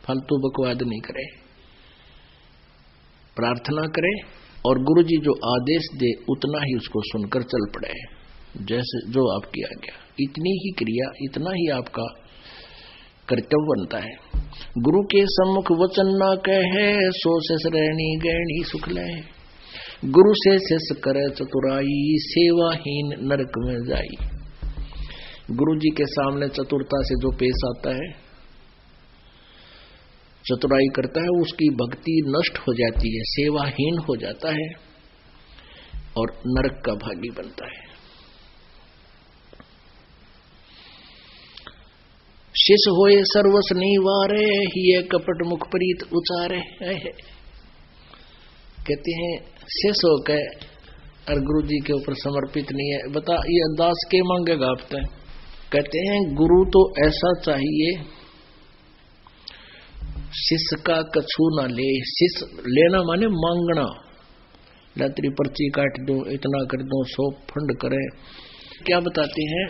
फालतू बकवाद नहीं करे, प्रार्थना करे और गुरु जी जो आदेश दे उतना ही उसको सुनकर चल पड़े, जैसे जो आपकी आज्ञा। इतनी ही क्रिया, इतना ही आपका कर्तव्य बनता है। गुरु के सम्मुख वचन ना कहे, सो शेष रहनी गहनी सुख ले। गुरु से शेष करे चतुराई, सेवाहीन नरक में जाई। गुरु जी के सामने चतुरता से जो पेश आता है, चतुराई करता है, उसकी भक्ति नष्ट हो जाती है, सेवाहीन हो जाता है और नरक का भागी बनता है। शिष होए सर्वस निवारे, ये कपट मुख प्रीत उचारे। कहते हैं शिष होकर और गुरु जी के ऊपर समर्पित नहीं है, बता ये दास के मांगेगा आपसे। कहते हैं गुरु तो ऐसा चाहिए शिष्य का कछु ना ले। शिष्य लेना माने मांगना, लतरी पर्ची काट दो, इतना कर दो, 100 फंड करे। क्या बताते हैं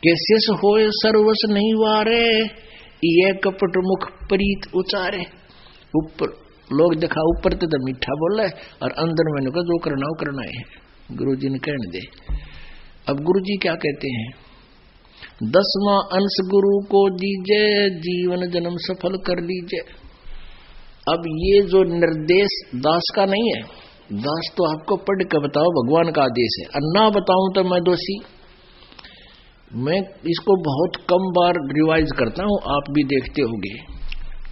कि शिष्य होए सर्वस नहीं वारे, ये कपट मुख प्रीत उचारे। ऊपर लोग देखा ऊपर तो मीठा बोला है और अंदर मैंने कहा जो करना हो करना है, गुरु जी ने कहने दे। अब गुरु जी क्या कहते हैं, 10वां अंश गुरु को दीजिए, जीवन जन्म सफल कर लीजिए। अब ये जो निर्देश दास का नहीं है, दास तो आपको पढ़ के बताओ, भगवान का आदेश है, और ना बताऊं तो मैं दोषी। मैं इसको बहुत कम बार रिवाइज करता हूं, आप भी देखते होंगे।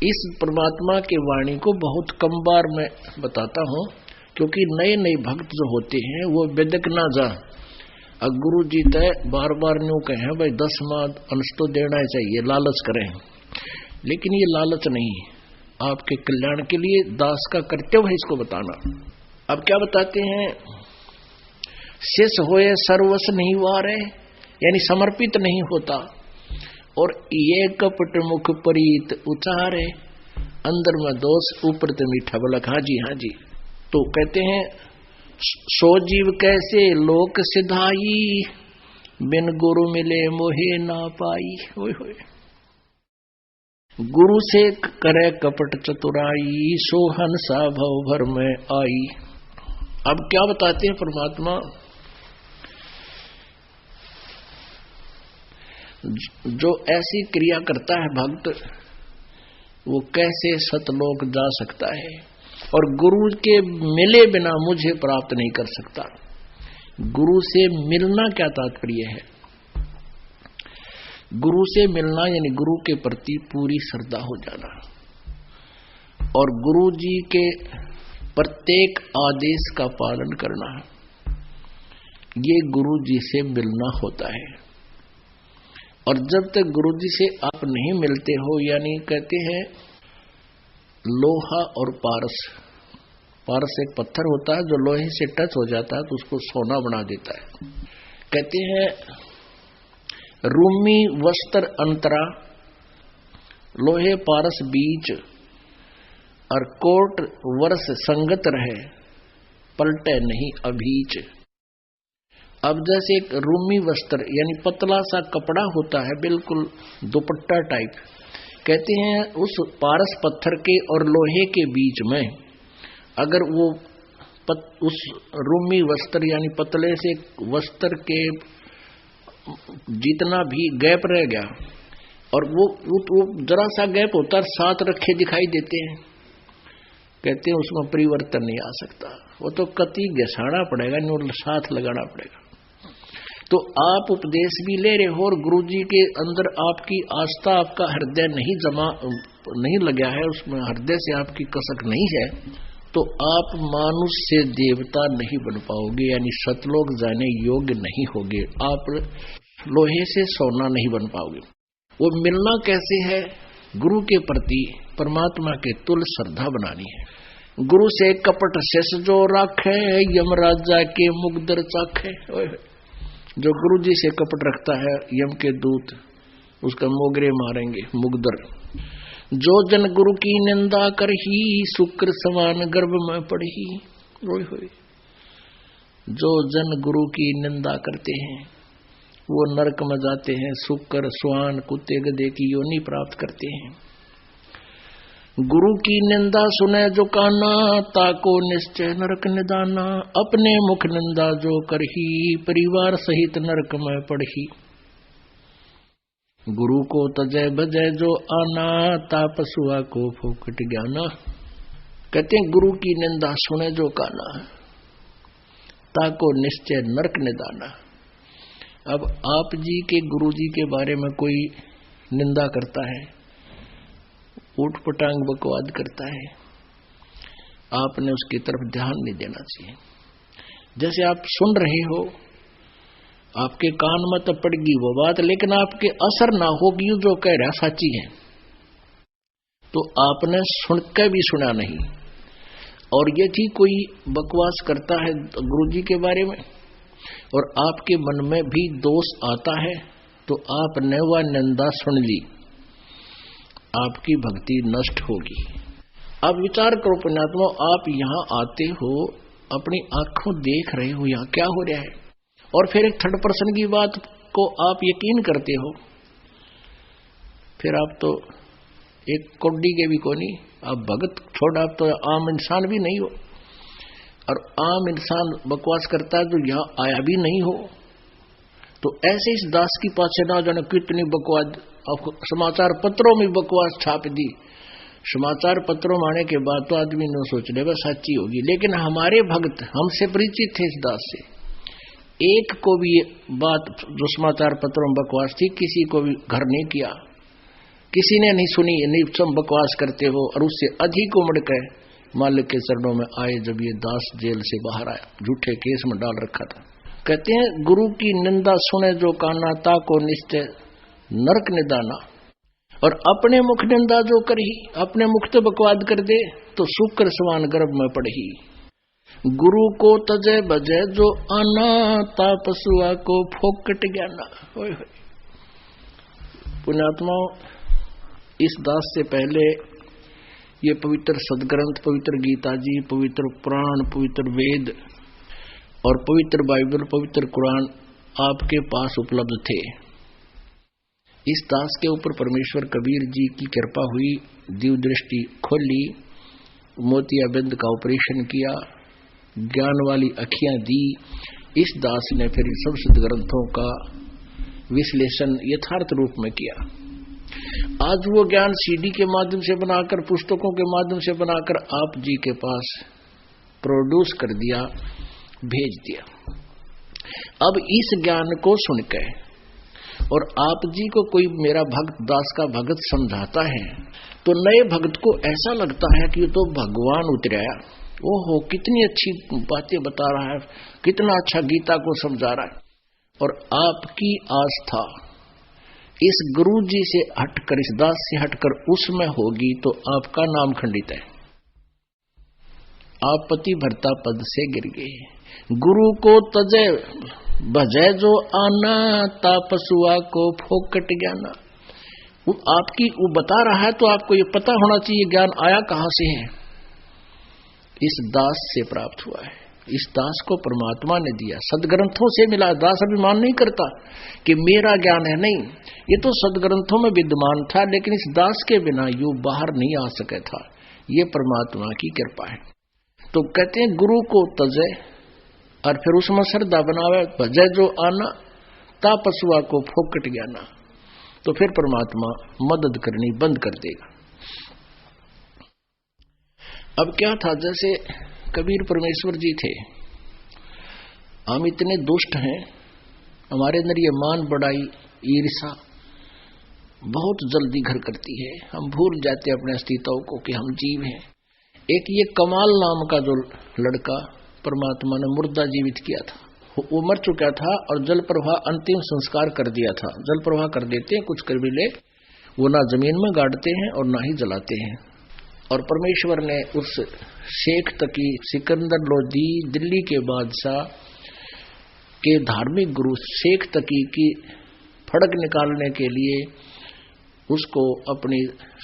इस परमात्मा के वाणी को बहुत कम बार मैं बताता हूं, क्योंकि नए नए भक्त जो होते हैं वो बेदक ना जा। अब गुरु जी तय बार बार न्यू कहे भाई 10वां अंश तो देना ही चाहिए, लालच करें, लेकिन ये लालच नहीं, आपके कल्याण के लिए दास का कर्तव्य है इसको बताना। अब क्या बताते हैं, शेष होए सर्वस नहीं वारे, यानी समर्पित नहीं होता, और ये कपट मुख प्रीत उचारे। अंदर में दोष, ऊपर तो मीठा बोला। हाँ जी हाँ जी। तो कहते हैं सो जीव कैसे लोक सिधाई, बिन गुरु मिले मोहे ना पाई। होय होय। गुरु से करे कपट चतुराई, सो हंसा भव भर में आई। अब क्या बताते हैं परमात्मा, जो ऐसी क्रिया करता है भक्त, वो कैसे सतलोक जा सकता है, और गुरु के मिले बिना मुझे प्राप्त नहीं कर सकता। गुरु से मिलना क्या तात्पर्य है, गुरु से मिलना यानी गुरु के प्रति पूरी श्रद्धा हो जाना और गुरु जी के प्रत्येक आदेश का पालन करना, ये गुरु जी से मिलना होता है। और जब तक गुरु जी से आप नहीं मिलते हो, यानी कहते हैं लोहा और पारस, पारस एक पत्थर होता है जो लोहे से टच हो जाता है तो उसको सोना बना देता है। कहते हैं रूमी वस्त्र अंतरा, लोहे पारस बीच, और कोट वर्ष संगत रहे, पलटे नहीं अभीच। अब जैसे एक रूमी वस्त्र यानी पतला सा कपड़ा होता है, बिल्कुल दुपट्टा टाइप, कहते हैं उस पारस पत्थर के और लोहे के बीच में अगर वो उस रूमी वस्त्र यानी पतले से वस्त्र के जितना भी गैप रह गया और वो जरा सा गैप होता है, साथ रखे दिखाई देते हैं, कहते हैं उसमें परिवर्तन नहीं आ सकता, वो तो कति घसाना पड़ेगा, नहीं साथ लगाना पड़ेगा। तो आप उपदेश भी ले रहे हो और गुरु जी के अंदर आपकी आस्था, आपका हृदय नहीं लगा है, उसमें हृदय से आपकी कसक नहीं है, तो आप मानुष से देवता नहीं बन पाओगे, यानी सतलोक जाने योग्य नहीं होगे, आप लोहे से सोना नहीं बन पाओगे। वो मिलना कैसे है? गुरु के प्रति परमात्मा के तुल श्रद्धा बनानी है। गुरु से कपट शेष जो राखे, यमराजा के मुगदर चाखे। जो गुरु जी से कपट रखता है, यम के दूत उसका मोगरे मारेंगे, मुगदर। जो जन गुरु की निंदा कर ही, शुक्र समान गर्भ में पड़ी। जो जन गुरु की निंदा करते हैं वो नरक में जाते हैं, शुक्र स्वान कुत्ते गधे की योनि प्राप्त करते हैं। गुरु की निंदा सुने जो काना, ताको निश्चय नरक निदाना। अपने मुख निंदा जो करही, परिवार सहित नरक में पड़ही। गुरु को तजय बजय जो आना, तापसुआ को फोकट ज्ञाना। कहते हैं गुरु की निंदा सुने जो काना, ताको निश्चय नरक निदाना। अब आप जी के गुरु जी के बारे में कोई निंदा करता है, ऊट पटांग बकवाद करता है, आपने उसकी तरफ ध्यान नहीं देना चाहिए। जैसे आप सुन रहे हो, आपके कान में तो पड़गी वो बात, लेकिन आपके असर ना होगी जो कह रहा सच्ची है, तो आपने सुन के भी सुना नहीं। और यदि कोई बकवास करता है गुरुजी के बारे में और आपके मन में भी दोष आता है, तो आपने वह निंदा सुन ली, आपकी भक्ति नष्ट होगी। अब विचार करो पुण्यात्मा, आप यहाँ आते हो, अपनी आंखों देख रहे हो यहाँ क्या हो रहा है, और फिर एक थर्ड पर्सन की बात को आप यकीन करते हो, फिर आप तो एक कोड्डी के भी को नहीं, आप भगत छोड़, आप तो आम इंसान भी नहीं हो। और आम इंसान बकवास करता है तो यहाँ आया भी नहीं हो, तो ऐसे इस दास की पाछे ना जाने कितनी बकवास, समाचार पत्रों में बकवास छाप दी। समाचार पत्रों में आने के बाद तो आदमी न सोच ले बस सच्ची होगी, लेकिन हमारे भक्त हमसे परिचित थे इस दास से, एक को भी ये बात जो समाचार पत्रों में बकवास थी किसी को भी घर नहीं किया, किसी ने नहीं सुनी, नहीं तुम बकवास करते हो। और उससे अधिक उमड़ के मालिक के चरणों में आए जब ये दास जेल से बाहर आया, झूठे केस में डाल रखा था। कहते हैं गुरु की निंदा सुने जो काना, ताको निश्चय नरक निदाना। और अपने मुख निंदा जो करही, अपने मुख तो बकवाद कर दे तो शुक्र समान गर्भ में पड़ही। गुरु को तजय बजय जो आना, तापसुआ को फोकट ज्ञाना। पुण्यात्माओं, इस दास से पहले ये पवित्र सदग्रंथ, पवित्र गीता जी, पवित्र पुराण, पवित्र वेद और पवित्र बाइबल, पवित्र कुरान आपके पास उपलब्ध थे। इस दास के ऊपर परमेश्वर कबीर जी की कृपा हुई, दिव्य दृष्टि खोली, मोतियाबिंद का ऑपरेशन किया, ज्ञान वाली अखियां दी। इस दास ने फिर सब सिद्ध ग्रंथों का विश्लेषण यथार्थ रूप में किया। आज वो ज्ञान सीडी के माध्यम से बनाकर, पुस्तकों के माध्यम से बनाकर आप जी के पास प्रोड्यूस कर दिया, भेज दिया। अब इस ज्ञान को सुनकर और आप जी को कोई मेरा भक्त दास का भगत समझाता है तो नए भक्त को ऐसा लगता है कि ये तो भगवान उतराया, ओहो कितनी अच्छी बातें बता रहा है, कितना अच्छा गीता को समझा रहा है। और आपकी आस्था इस गुरु जी से हटकर, इस दास से हटकर उसमें होगी तो आपका नाम खंडित है, आप पति भरता पद से गिर गए। गुरु को तजे भजय जो आना, तापसुआ को फोकट ज्ञाना। वो आपकी वो बता रहा है तो आपको ये पता होना चाहिए ज्ञान आया कहां से है, इस दास से प्राप्त हुआ है। इस दास को परमात्मा ने दिया, सदग्रंथों से मिला। दास अभिमान नहीं करता कि मेरा ज्ञान है, नहीं, ये तो सदग्रंथों में विद्यमान था, लेकिन इस दास के बिना यू बाहर नहीं आ सके था। ये परमात्मा की कृपा है। तो कहते हैं गुरु को तजे और फिर उसमें श्रद्धा बनावे, भजय जो आना, तापसुआ को फोकट ज्ञाना, तो फिर परमात्मा मदद करनी बंद कर देगा। अब क्या था, जैसे कबीर परमेश्वर जी थे, हम इतने दुष्ट हैं, हमारे अंदर ये मान बढ़ाई ईर्षा बहुत जल्दी घर करती है, हम भूल जाते अपने अस्तित्व को कि हम जीव हैं। एक ये कमाल नाम का जो लड़का परमात्मा ने मुर्दा जीवित किया था, वो मर चुका था और जल प्रवाह अंतिम संस्कार कर दिया था। जल प्रवाह कर देते हैं कुछ कबीले, वो ना जमीन में गाड़ते हैं और ना ही जलाते हैं। और परमेश्वर ने उस शेख तकी सिकंदर लोधी दिल्ली के बादशाह के धार्मिक गुरु शेख तकी की फड़क निकालने के लिए, उसको अपनी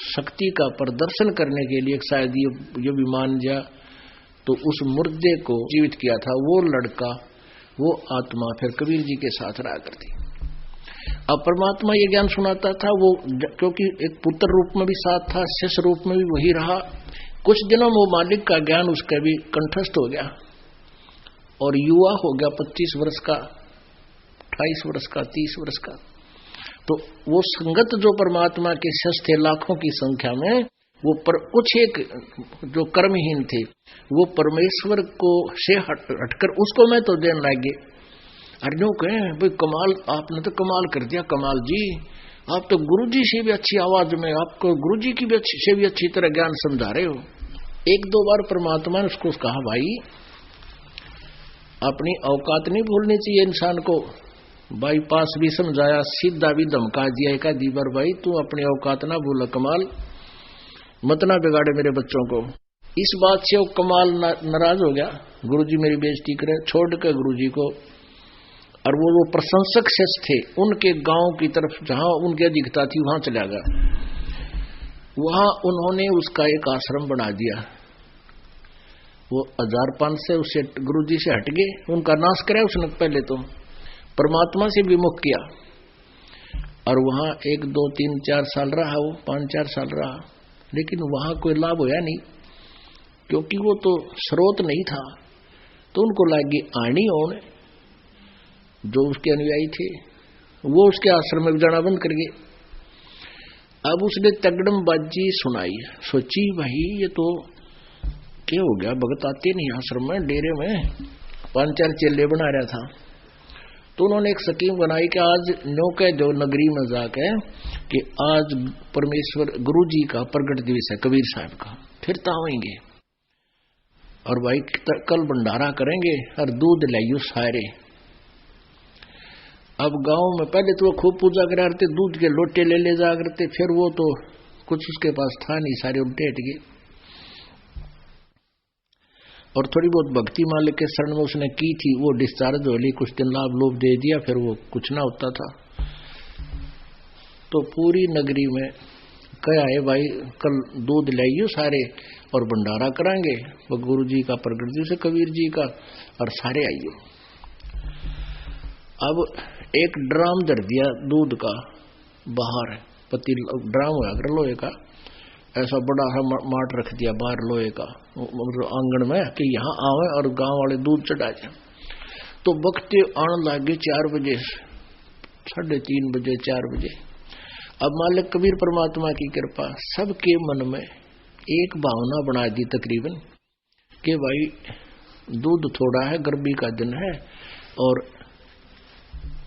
शक्ति का प्रदर्शन करने के लिए शायद ये भी मान जा, तो उस मुर्दे को जीवित किया था। वो लड़का, वो आत्मा फिर कबीर जी के साथ रहा करती। अब परमात्मा ये ज्ञान सुनाता था, वो क्योंकि एक पुत्र रूप में भी साथ था, शिष्य रूप में भी वही रहा। कुछ दिनों में वो मालिक का ज्ञान उसका भी कंठस्थ हो गया और युवा हो गया, 25 वर्ष का, 28 वर्ष का, 30 वर्ष का। तो वो संगत जो परमात्मा के शिष्य थे लाखों की संख्या में, वो पर कुछ एक जो कर्महीन थे, वो परमेश्वर को से हटकर उसको मैं तो देने लगे। अरे नो कहे भाई कमाल, आपने तो कमाल कर दिया, कमाल जी, आप तो गुरु जी से भी अच्छी आवाज में, आपको गुरु जी की भी से भी अच्छी तरह ज्ञान समझा रहे हो। एक दो बार परमात्मा ने उसको कहा, भाई अपनी औकात नहीं भूलनी चाहिए इंसान को। बाईपास भी समझाया, सीधा भी धमका दिया एक आधी बार, भाई तू अपनी औकात ना भूल, कमाल मत ना बिगाड़े मेरे बच्चों को। इस बात से वो कमाल नाराज हो गया, गुरु जी मेरी बेइज्जती करे, छोड़ के गुरु जी को। और वो प्रशंसक शिष्य थे, उनके गांव की तरफ जहां उनकी अधिकता थी वहां चला गया। वहां उन्होंने उसका एक आश्रम बना दिया। वो 1005 से उससे गुरुजी से हट गए, उनका नाश कराया उसने पहले तो, परमात्मा से विमुख किया। और वहां 1 2 3 4 साल रहा, वो 5-4 साल रहा, लेकिन वहां कोई लाभ होया नहीं, क्योंकि वो तो स्रोत नहीं था। तो उनको लगी आनी होने, जो उसके अनुयायी थे वो उसके आश्रम में जाना बंद कर गए। अब उसने तगड़म बाजी सुनाई, सोची भाई ये तो क्या हो गया, भगत आते नहीं आश्रम में, डेरे में 5-4 चेले बना रहा था। तो उन्होंने एक स्कीम बनाई कि आज न्यो कह दो नगरी में जाके कि आज परमेश्वर गुरु जी का प्रगट दिवस है, कबीर साहब का, फिर तावेंगे और भाई कल भंडारा करेंगे और दूध लाइयो सारे। अब गांव में पहले तो वो खूब पूजा करा करते, दूध के लोटे ले जा करते, फिर वो तो कुछ उसके पास था नहीं, सारे उल्टे हट गए। और थोड़ी बहुत भक्ति मालिक के शरण में उसने की थी, वो डिस्चार्ज हो ली, कुछ दिन लाभ लोभ दे दिया, फिर वो कुछ ना होता था। तो पूरी नगरी में कहा है भाई कल दूध लाइयो सारे और भंडारा कराएंगे, वो गुरु जी का प्रगट दिवस कबीर जी का, और सारे आइयो। अब एक ड्राम धर दिया दूध का बाहर, पति ड्राम हुआ कर लोहे का, ऐसा बड़ा सा माट रख दिया बाहर लोहे का आंगन में कि यहाँ आवे और गांव वाले दूध चढ़ा जाए। तो बकते आने लगे 4 बजे, 3:30 बजे, 4 बजे। अब मालिक कबीर परमात्मा की कृपा, सबके मन में एक भावना बना दी तकरीबन कि भाई दूध थोड़ा है, गर्मी का दिन है और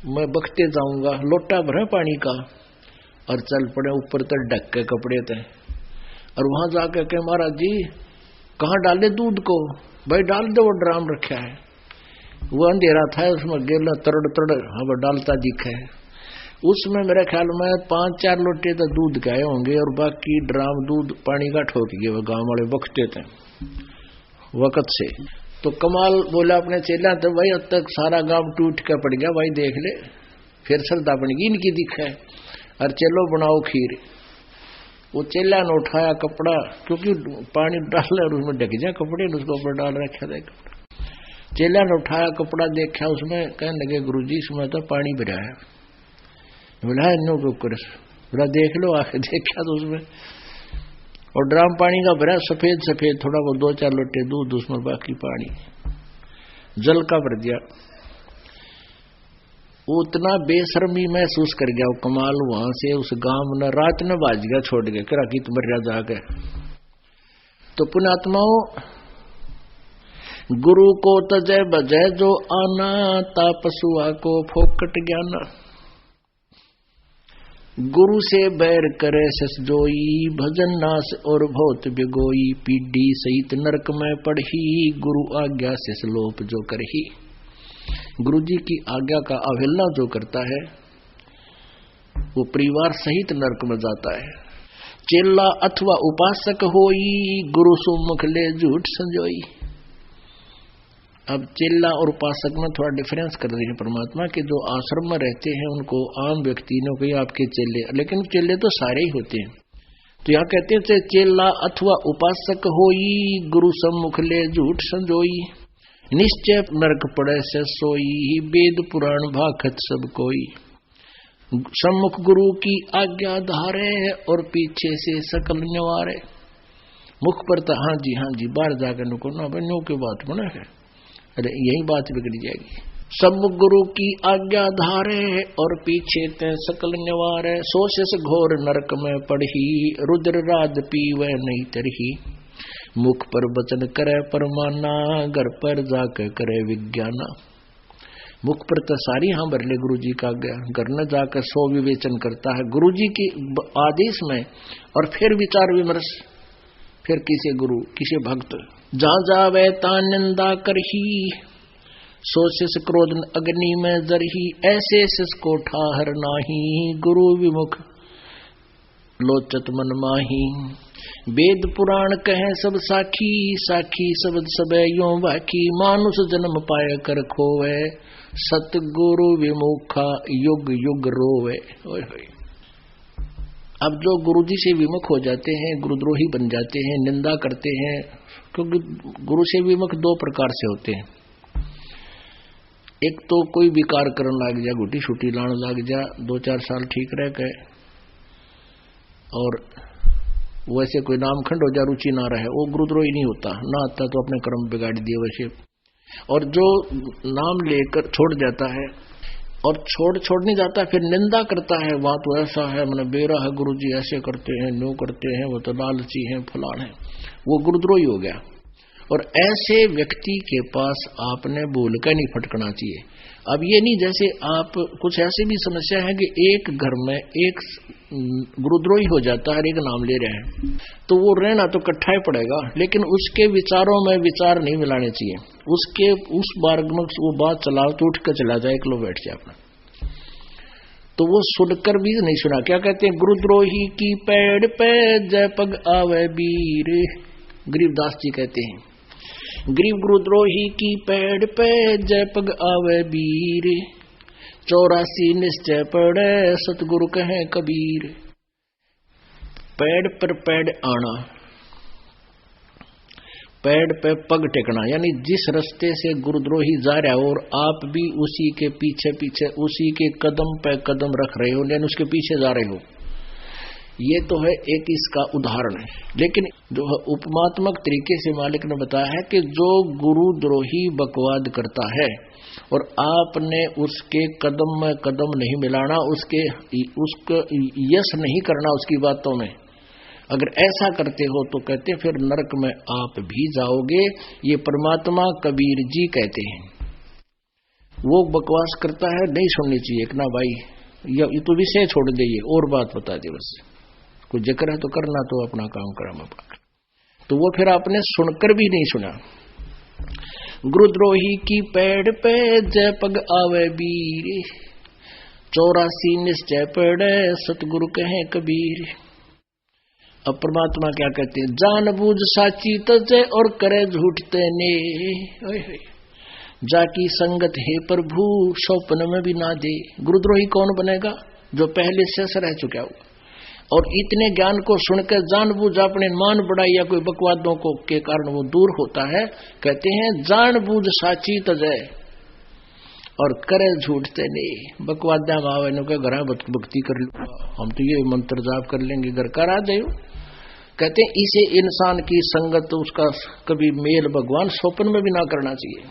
मैं बखते जाऊंगा, लोटा भरा पानी का और चल पड़े ऊपर तक ढक के कपड़े थे। और वहां जाकर के महाराज जी कहाँ डाले दूध को? भाई डाल दो, वो ड्राम रखा है। वो अंधेरा था, उसमें गेला तड़ तड़ हवा डालता दिखा है। उसमें मेरे ख्याल में 5-4 लोटे तो दूध के आए होंगे और बाकी ड्राम दूध पानी का ठोक गए। वो गांव वाले बखते थे वक्त से। तो कमाल बोला अपने चेला, तो भाई अब तक सारा गांव टूट के पड़ गया, भाई देख ले फिर श्रद्धा बनेगी इनकी दिखा है। और चलो बनाओ खीर। वो चेला ने उठाया कपड़ा, क्योंकि पानी डाल और उसमें ढक जाए कपड़े, उसके ऊपर डाल रखा था कपड़ा। चेला ने उठाया कपड़ा, देखा उसमें, कहने लगे गुरुजी इसमें तो पानी भरा है। बोला नो कुकर, बोला देख लो। आके देखा तो उसमें और ड्राम पानी का भरा, सफेद सफेद, थोड़ा वो 2-4 लोटे दूध, उसमें बाकी पानी जल का भर दिया। उतना बेशर्मी महसूस कर गया वो कमाल। वहां से उस गांव में रात में बाज गया, छोड़ गया करा की मर्या जाके। तो पुण्यात्माओं, गुरु को तजय बजय जो आना, तापसुआ को फोकट ज्ञाना। गुरु से बैर करे सस जोई, भजन नास और बहुत बिगोई। पीढ़ी सहित नरक में पढ़ी, गुरु आज्ञा से सलोप जो करही। गुरु जी की आज्ञा का अवहेलना जो करता है वो परिवार सहित नरक में जाता है। चेला अथवा उपासक होई, गुरु सुमुख ले झूठ संजोई। अब चेला और उपासक में थोड़ा डिफरेंस कर रही है परमात्मा के। जो आश्रम में रहते हैं उनको आम व्यक्ति ने कही आपके चेले, लेकिन चेले तो सारे ही होते हैं। तो यहाँ कहते हैं चेला अथवा उपासक होई, गुरु सम्मुख ले झूठ संजोई। निश्चय नरक पड़े से सोई, वेद पुराण भाखत सब कोई। सम्मुख गुरु की आज्ञा धारे, और पीछे से सकल न्यवारे। मुख पर तो हाँ जी बाहर जाकर नुको ना बनो की बात बना है, अरे यही बात बिगड़ी जाएगी। सम्मुख गुरु की आज्ञा धारे, और पीछे ते सकल न्यवारे। सोशस घोर नरक में पढ़ी, रुद्र राज पीवे नहीं तरही। मुख पर वचन करे परमाना, घर पर जाकर करे विज्ञाना। मुख पर तो सारी हाँ भर ले गुरु जी का आज्ञा, घर न जाकर सो विवेचन करता है गुरु जी के आदेश में, और फिर विचार विमर्श, फिर किसी गुरु किसी भक्त। जहाँ जावे ता निंदा करही, सोशिस क्रोध अग्नि में जरही। ऐसे सिस को ठाहर नाही, गुरु विमुख लोचत मन माही। वेद पुराण कहे सब साखी, साखी शब्द सबे यों बाकी। मानुष जन्म पाए कर खोवे, सतगुरु विमुखा युग युग रोवे। अब जो गुरु जी से विमुख हो जाते हैं, गुरुद्रोही बन जाते हैं, निंदा करते हैं, क्योंकि गुरु से विमुख 2 प्रकार से होते हैं। एक तो कोई विकार करने लग जा, गुटी छुटी लाने लग जा, 2-4 साल ठीक रह गए, और वैसे कोई नामखंड हो जा, रुचि ना रहे, वो गुरुद्रोही नहीं होता। ना आता तो अपने कर्म बिगाड़ दिए वैसे। और जो नाम लेकर छोड़ जाता है, और छोड़ नहीं जाता, फिर निंदा करता है, वहां तो ऐसा है, मैंने बेरा है, गुरु जी ऐसे करते हैं, न्यू करते हैं, वो तो लालची हैं, फलान है, वो गुरुद्रोही हो गया। और ऐसे व्यक्ति के पास आपने भूल कर नहीं फटकना चाहिए। अब ये नहीं, जैसे आप कुछ ऐसी भी समस्या है कि एक घर में एक गुरुद्रोही हो जाता है, एक नाम ले रहे हैं, तो वो रहना तो इकट्ठा ही पड़ेगा, लेकिन उसके विचारों में विचार नहीं मिलाने चाहिए। उसके उस मार्ग में वो बात चलाओ तो उठ कर चला जाए, एक लो बैठ जाए अपना, तो वो सुनकर भी नहीं सुना। क्या कहते हैं, गुरुद्रोही की पेड़ पे जय पग आवे वीर। गरीबदास जी कहते हैं, गरीब गुरुद्रोही की पेड़ पे जय पग आवे वीर। 84 निश्चय पड़े सतगुरु कहे कबीर। पेड़ पर पेड़ आना, पेड़ पे पग टेकना, यानी जिस रास्ते से गुरुद्रोही जा रहा है और आप भी उसी के पीछे पीछे, उसी के कदम पे कदम रख रहे हो, लेकिन उसके पीछे जा रहे हो। ये तो है एक इसका उदाहरण है। लेकिन जो उपमात्मक तरीके से मालिक ने बताया है कि जो गुरुद्रोही बकवाद करता है और आपने उसके कदम में कदम नहीं मिलाना, उसको यश नहीं करना उसकी बातों में, अगर ऐसा करते हो तो कहते फिर नरक में आप भी जाओगे। ये परमात्मा कबीर जी कहते हैं। वो बकवास करता है, नहीं सुननी चाहिए कि ना भाई ये तो विषय छोड़ दे, ये और बात बता दे, बस कोई जिक्र है तो करना, तो अपना काम करना अपना। तो वो फिर आपने सुनकर भी नहीं सुना। गुरुद्रोही की पेड़ पे जय पग आवे बीर, 84 निश्चय पड़े सतगुरु कहे कबीर। अब परमात्मा क्या कहते हैं, जान बूझ साची तजय और करे झूठ तेने, जाकी संगत है प्रभु सौपन में भी ना दे। गुरुद्रोही कौन बनेगा, जो पहले से रह चुका हो और इतने ज्ञान को सुनकर जानबूझ अपने मान बढ़ाई या कोई बकवादों को के कारण वो दूर होता है। कहते हैं जानबूझ साची तजय और करे झूठते नहीं। बकवादा मावे ने कहा घर भक्ति कर लो, हम तो ये मंत्र जाप कर लेंगे, घर करा दे। कहते हैं इसे इंसान की संगत, उसका कभी मेल भगवान स्वप्न में भी ना करना चाहिए।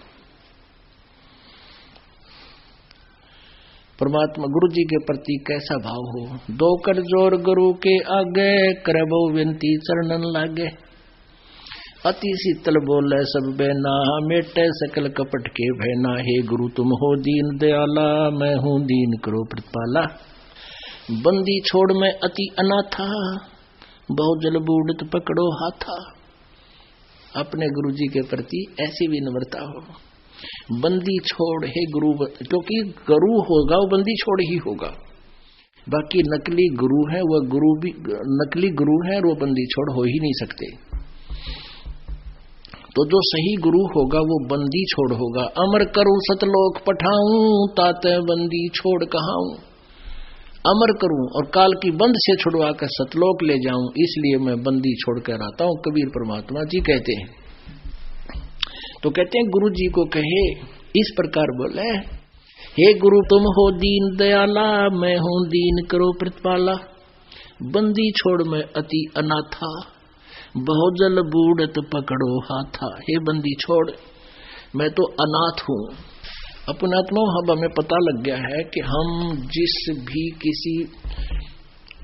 परमात्मा गुरु जी के प्रति कैसा भाव हो, दो कर जोर गुरु के आगे, करबो विनती चरणन लागे। अति शीतल बोले सब बेना, मेटे सकल कपट के भयना। हे गुरु तुम हो दीन दयाला, मैं हूँ दीन करो प्रतिपाला। बंदी छोड़ मैं अति अनाथा, बहु जल बूढ़त पकड़ो हाथा। अपने गुरु जी के प्रति ऐसी विनम्रता हो। बंदी छोड़ हे गुरु, क्योंकि गुरु होगा वो बंदी छोड़ ही होगा। बाकी नकली गुरु है, वह गुरु भी नकली गुरु है और वो बंदी छोड़ हो ही नहीं सकते। तो जो सही गुरु होगा वो बंदी छोड़ होगा। अमर करूं सतलोक पठाऊं, ताते बंदी छोड़ कहाऊं। अमर करूं और काल की बंद से छुड़वा कर सतलोक ले जाऊं, इसलिए मैं बंदी छोड़कर आता हूं, कबीर परमात्मा जी कहते हैं। तो कहते हैं गुरु जी को कहे इस प्रकार बोले, हे गुरु तुम हो दीन दयाला, मैं हूं दीन करो प्रतिपाला। बंदी छोड़ मैं अति अनाथा, बहुजल बूढ़त पकड़ो हाथा। हे बंदी छोड़, मैं तो अनाथ हूं। अपनात्मा अब हमें पता लग गया है कि हम जिस भी किसी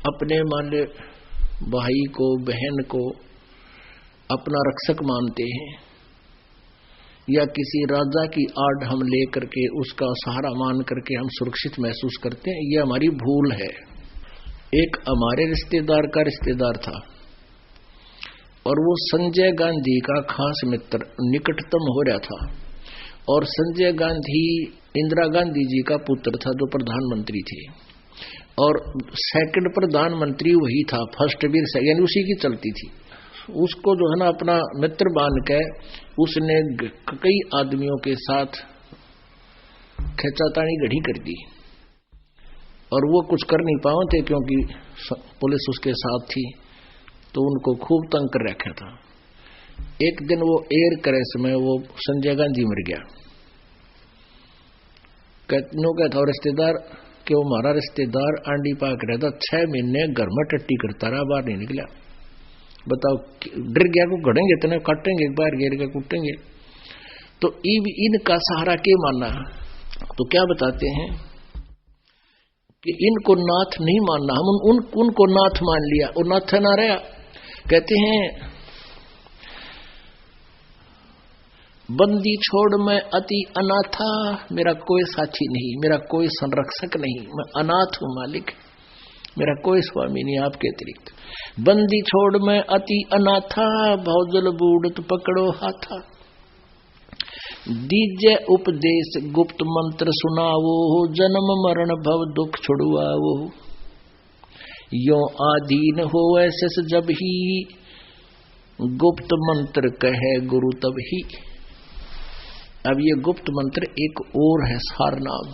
अपने माने भाई को बहन को अपना रक्षक मानते हैं या किसी राजा की आड़ हम ले करके उसका सहारा मान करके हम सुरक्षित महसूस करते हैं, ये हमारी भूल है। एक हमारे रिश्तेदार का रिश्तेदार था और वो संजय गांधी का खास मित्र, निकटतम हो रहा था। और संजय गांधी इंदिरा गांधी जी का पुत्र था जो प्रधानमंत्री थे, और सेकंड प्रधानमंत्री वही था, फर्स्ट भी यानी उसी की चलती थी। उसको जो है ना अपना मित्र मान के उसने कई आदमियों के साथ खींचातानी गढ़ी कर दी और वो कुछ कर नहीं पाए थे क्योंकि पुलिस उसके साथ थी, तो उनको खूब तंग कर रखा था। एक दिन वो एयर क्रैश में वो संजय गांधी मर गया। कहता था रिश्तेदार कि वो हमारा रिश्तेदार आंडी पाक रहता, 6 महीने घर में टट्टी करता रहा, बाहर नहीं निकला। बताओ, डर गया को गड़ेंगे इतने काटेंगे, एक बार गिर के कूटेंगे। तो इनका सहारा के मानना, तो क्या बताते हैं कि इनको नाथ नहीं मानना, हम उनको नाथ मान लिया और नाथ ना रहा। कहते हैं बंदी छोड़ मैं अति अनाथा, मेरा कोई साथी नहीं, मेरा कोई संरक्षक नहीं, मैं अनाथ हूं मालिक, मेरा कोई स्वामी नहीं आपके अतिरिक्त। बंदी छोड़ मैं अति अनाथा, बहुजल बूढ़त पकड़ो हाथा। दीजे उपदेश गुप्त मंत्र सुनावो, जन्म मरण भव दुख छुड़वावो। यो आधीन हो ऐसे जब ही, गुप्त मंत्र कहे गुरु तब ही। अब ये गुप्त मंत्र एक और है सारनाम।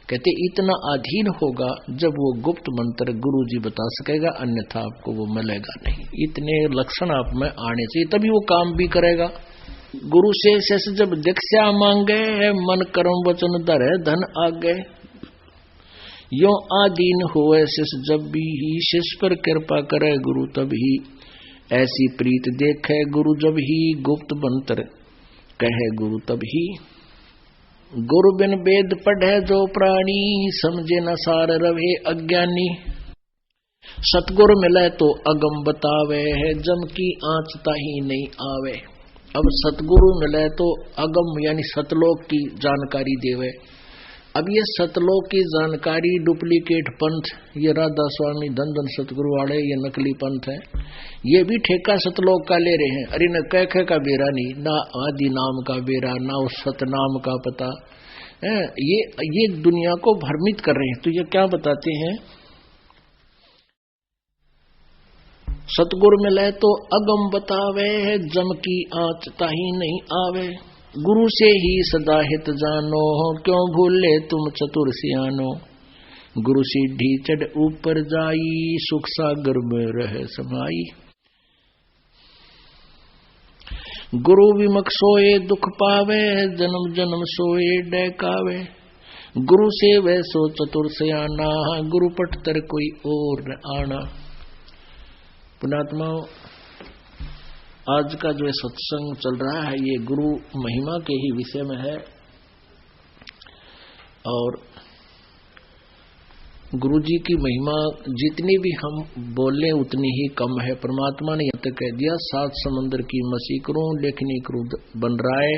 कहते इतना अधीन होगा जब वो गुप्त मंत्र गुरु जी बता सकेगा, अन्यथा आपको वो मिलेगा नहीं। इतने लक्षण आप में आने चाहिए तभी वो काम भी करेगा। गुरु से शेष जब दीक्षा मांगे, मन कर्म वचन धरे धन आगे। यो आधीन होए शेष जब भी ही, शेष पर कृपा करे गुरु तब ही। ऐसी प्रीत देखे गुरु जब ही, गुप्त मंत्र कहे गुरु तब ही। गुरु बिन वेद पढ़े जो प्राणी, समझे न सार रवे अज्ञानी। सतगुरु मिले तो अगम बतावे, जम की आँच ताही नहीं आवे। अब सतगुरु मिले तो अगम यानी सतलोक की जानकारी देवे। अब ये सतलोक की जानकारी डुप्लीकेट पंथ, ये राधा स्वामी धन धन सतगुरु वाले, ये नकली पंथ है, ये भी ठेका सतलोक का ले रहे हैं। अरे न कह का बेरा नहीं, ना आदि नाम का बेरा, ना उस सतनाम का पता, ये दुनिया को भ्रमित कर रहे हैं। तो ये क्या बताते हैं, सतगुरु मिले तो अगम बतावे, जम की आँच ताही नहीं आवे। गुरु से ही सदा हित जानो, क्यों भूले तुम चतुर सियानो। गुरु सीढ़ी चढ़ ऊपर जाई, सुख सागर में रहे समाई। गुरु विमुख सोए दुख पावे, जन्म जन्म सोए डैकावे। गुरु से वह सो चतुर सियाना, गुरु पट तर कोई और न आना। पुणात्मा, आज का जो सत्संग चल रहा है ये गुरु महिमा के ही विषय में है, और गुरु जी की महिमा जितनी भी हम बोले उतनी ही कम है। परमात्मा ने यह तक कह दिया, 7 समंदर की मसी करूं, लेखनी करूं बन रहा है,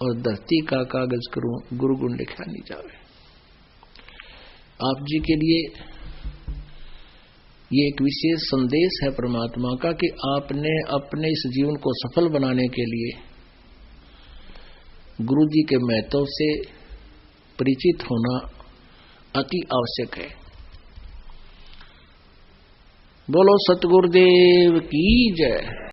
और धरती का कागज करूं, गुरु गुण लिखा नहीं जावे। आप जी के लिए ये एक विशेष संदेश है परमात्मा का कि आपने अपने इस जीवन को सफल बनाने के लिए गुरु जी के महत्व से परिचित होना अति आवश्यक है। बोलो सतगुरुदेव की जय।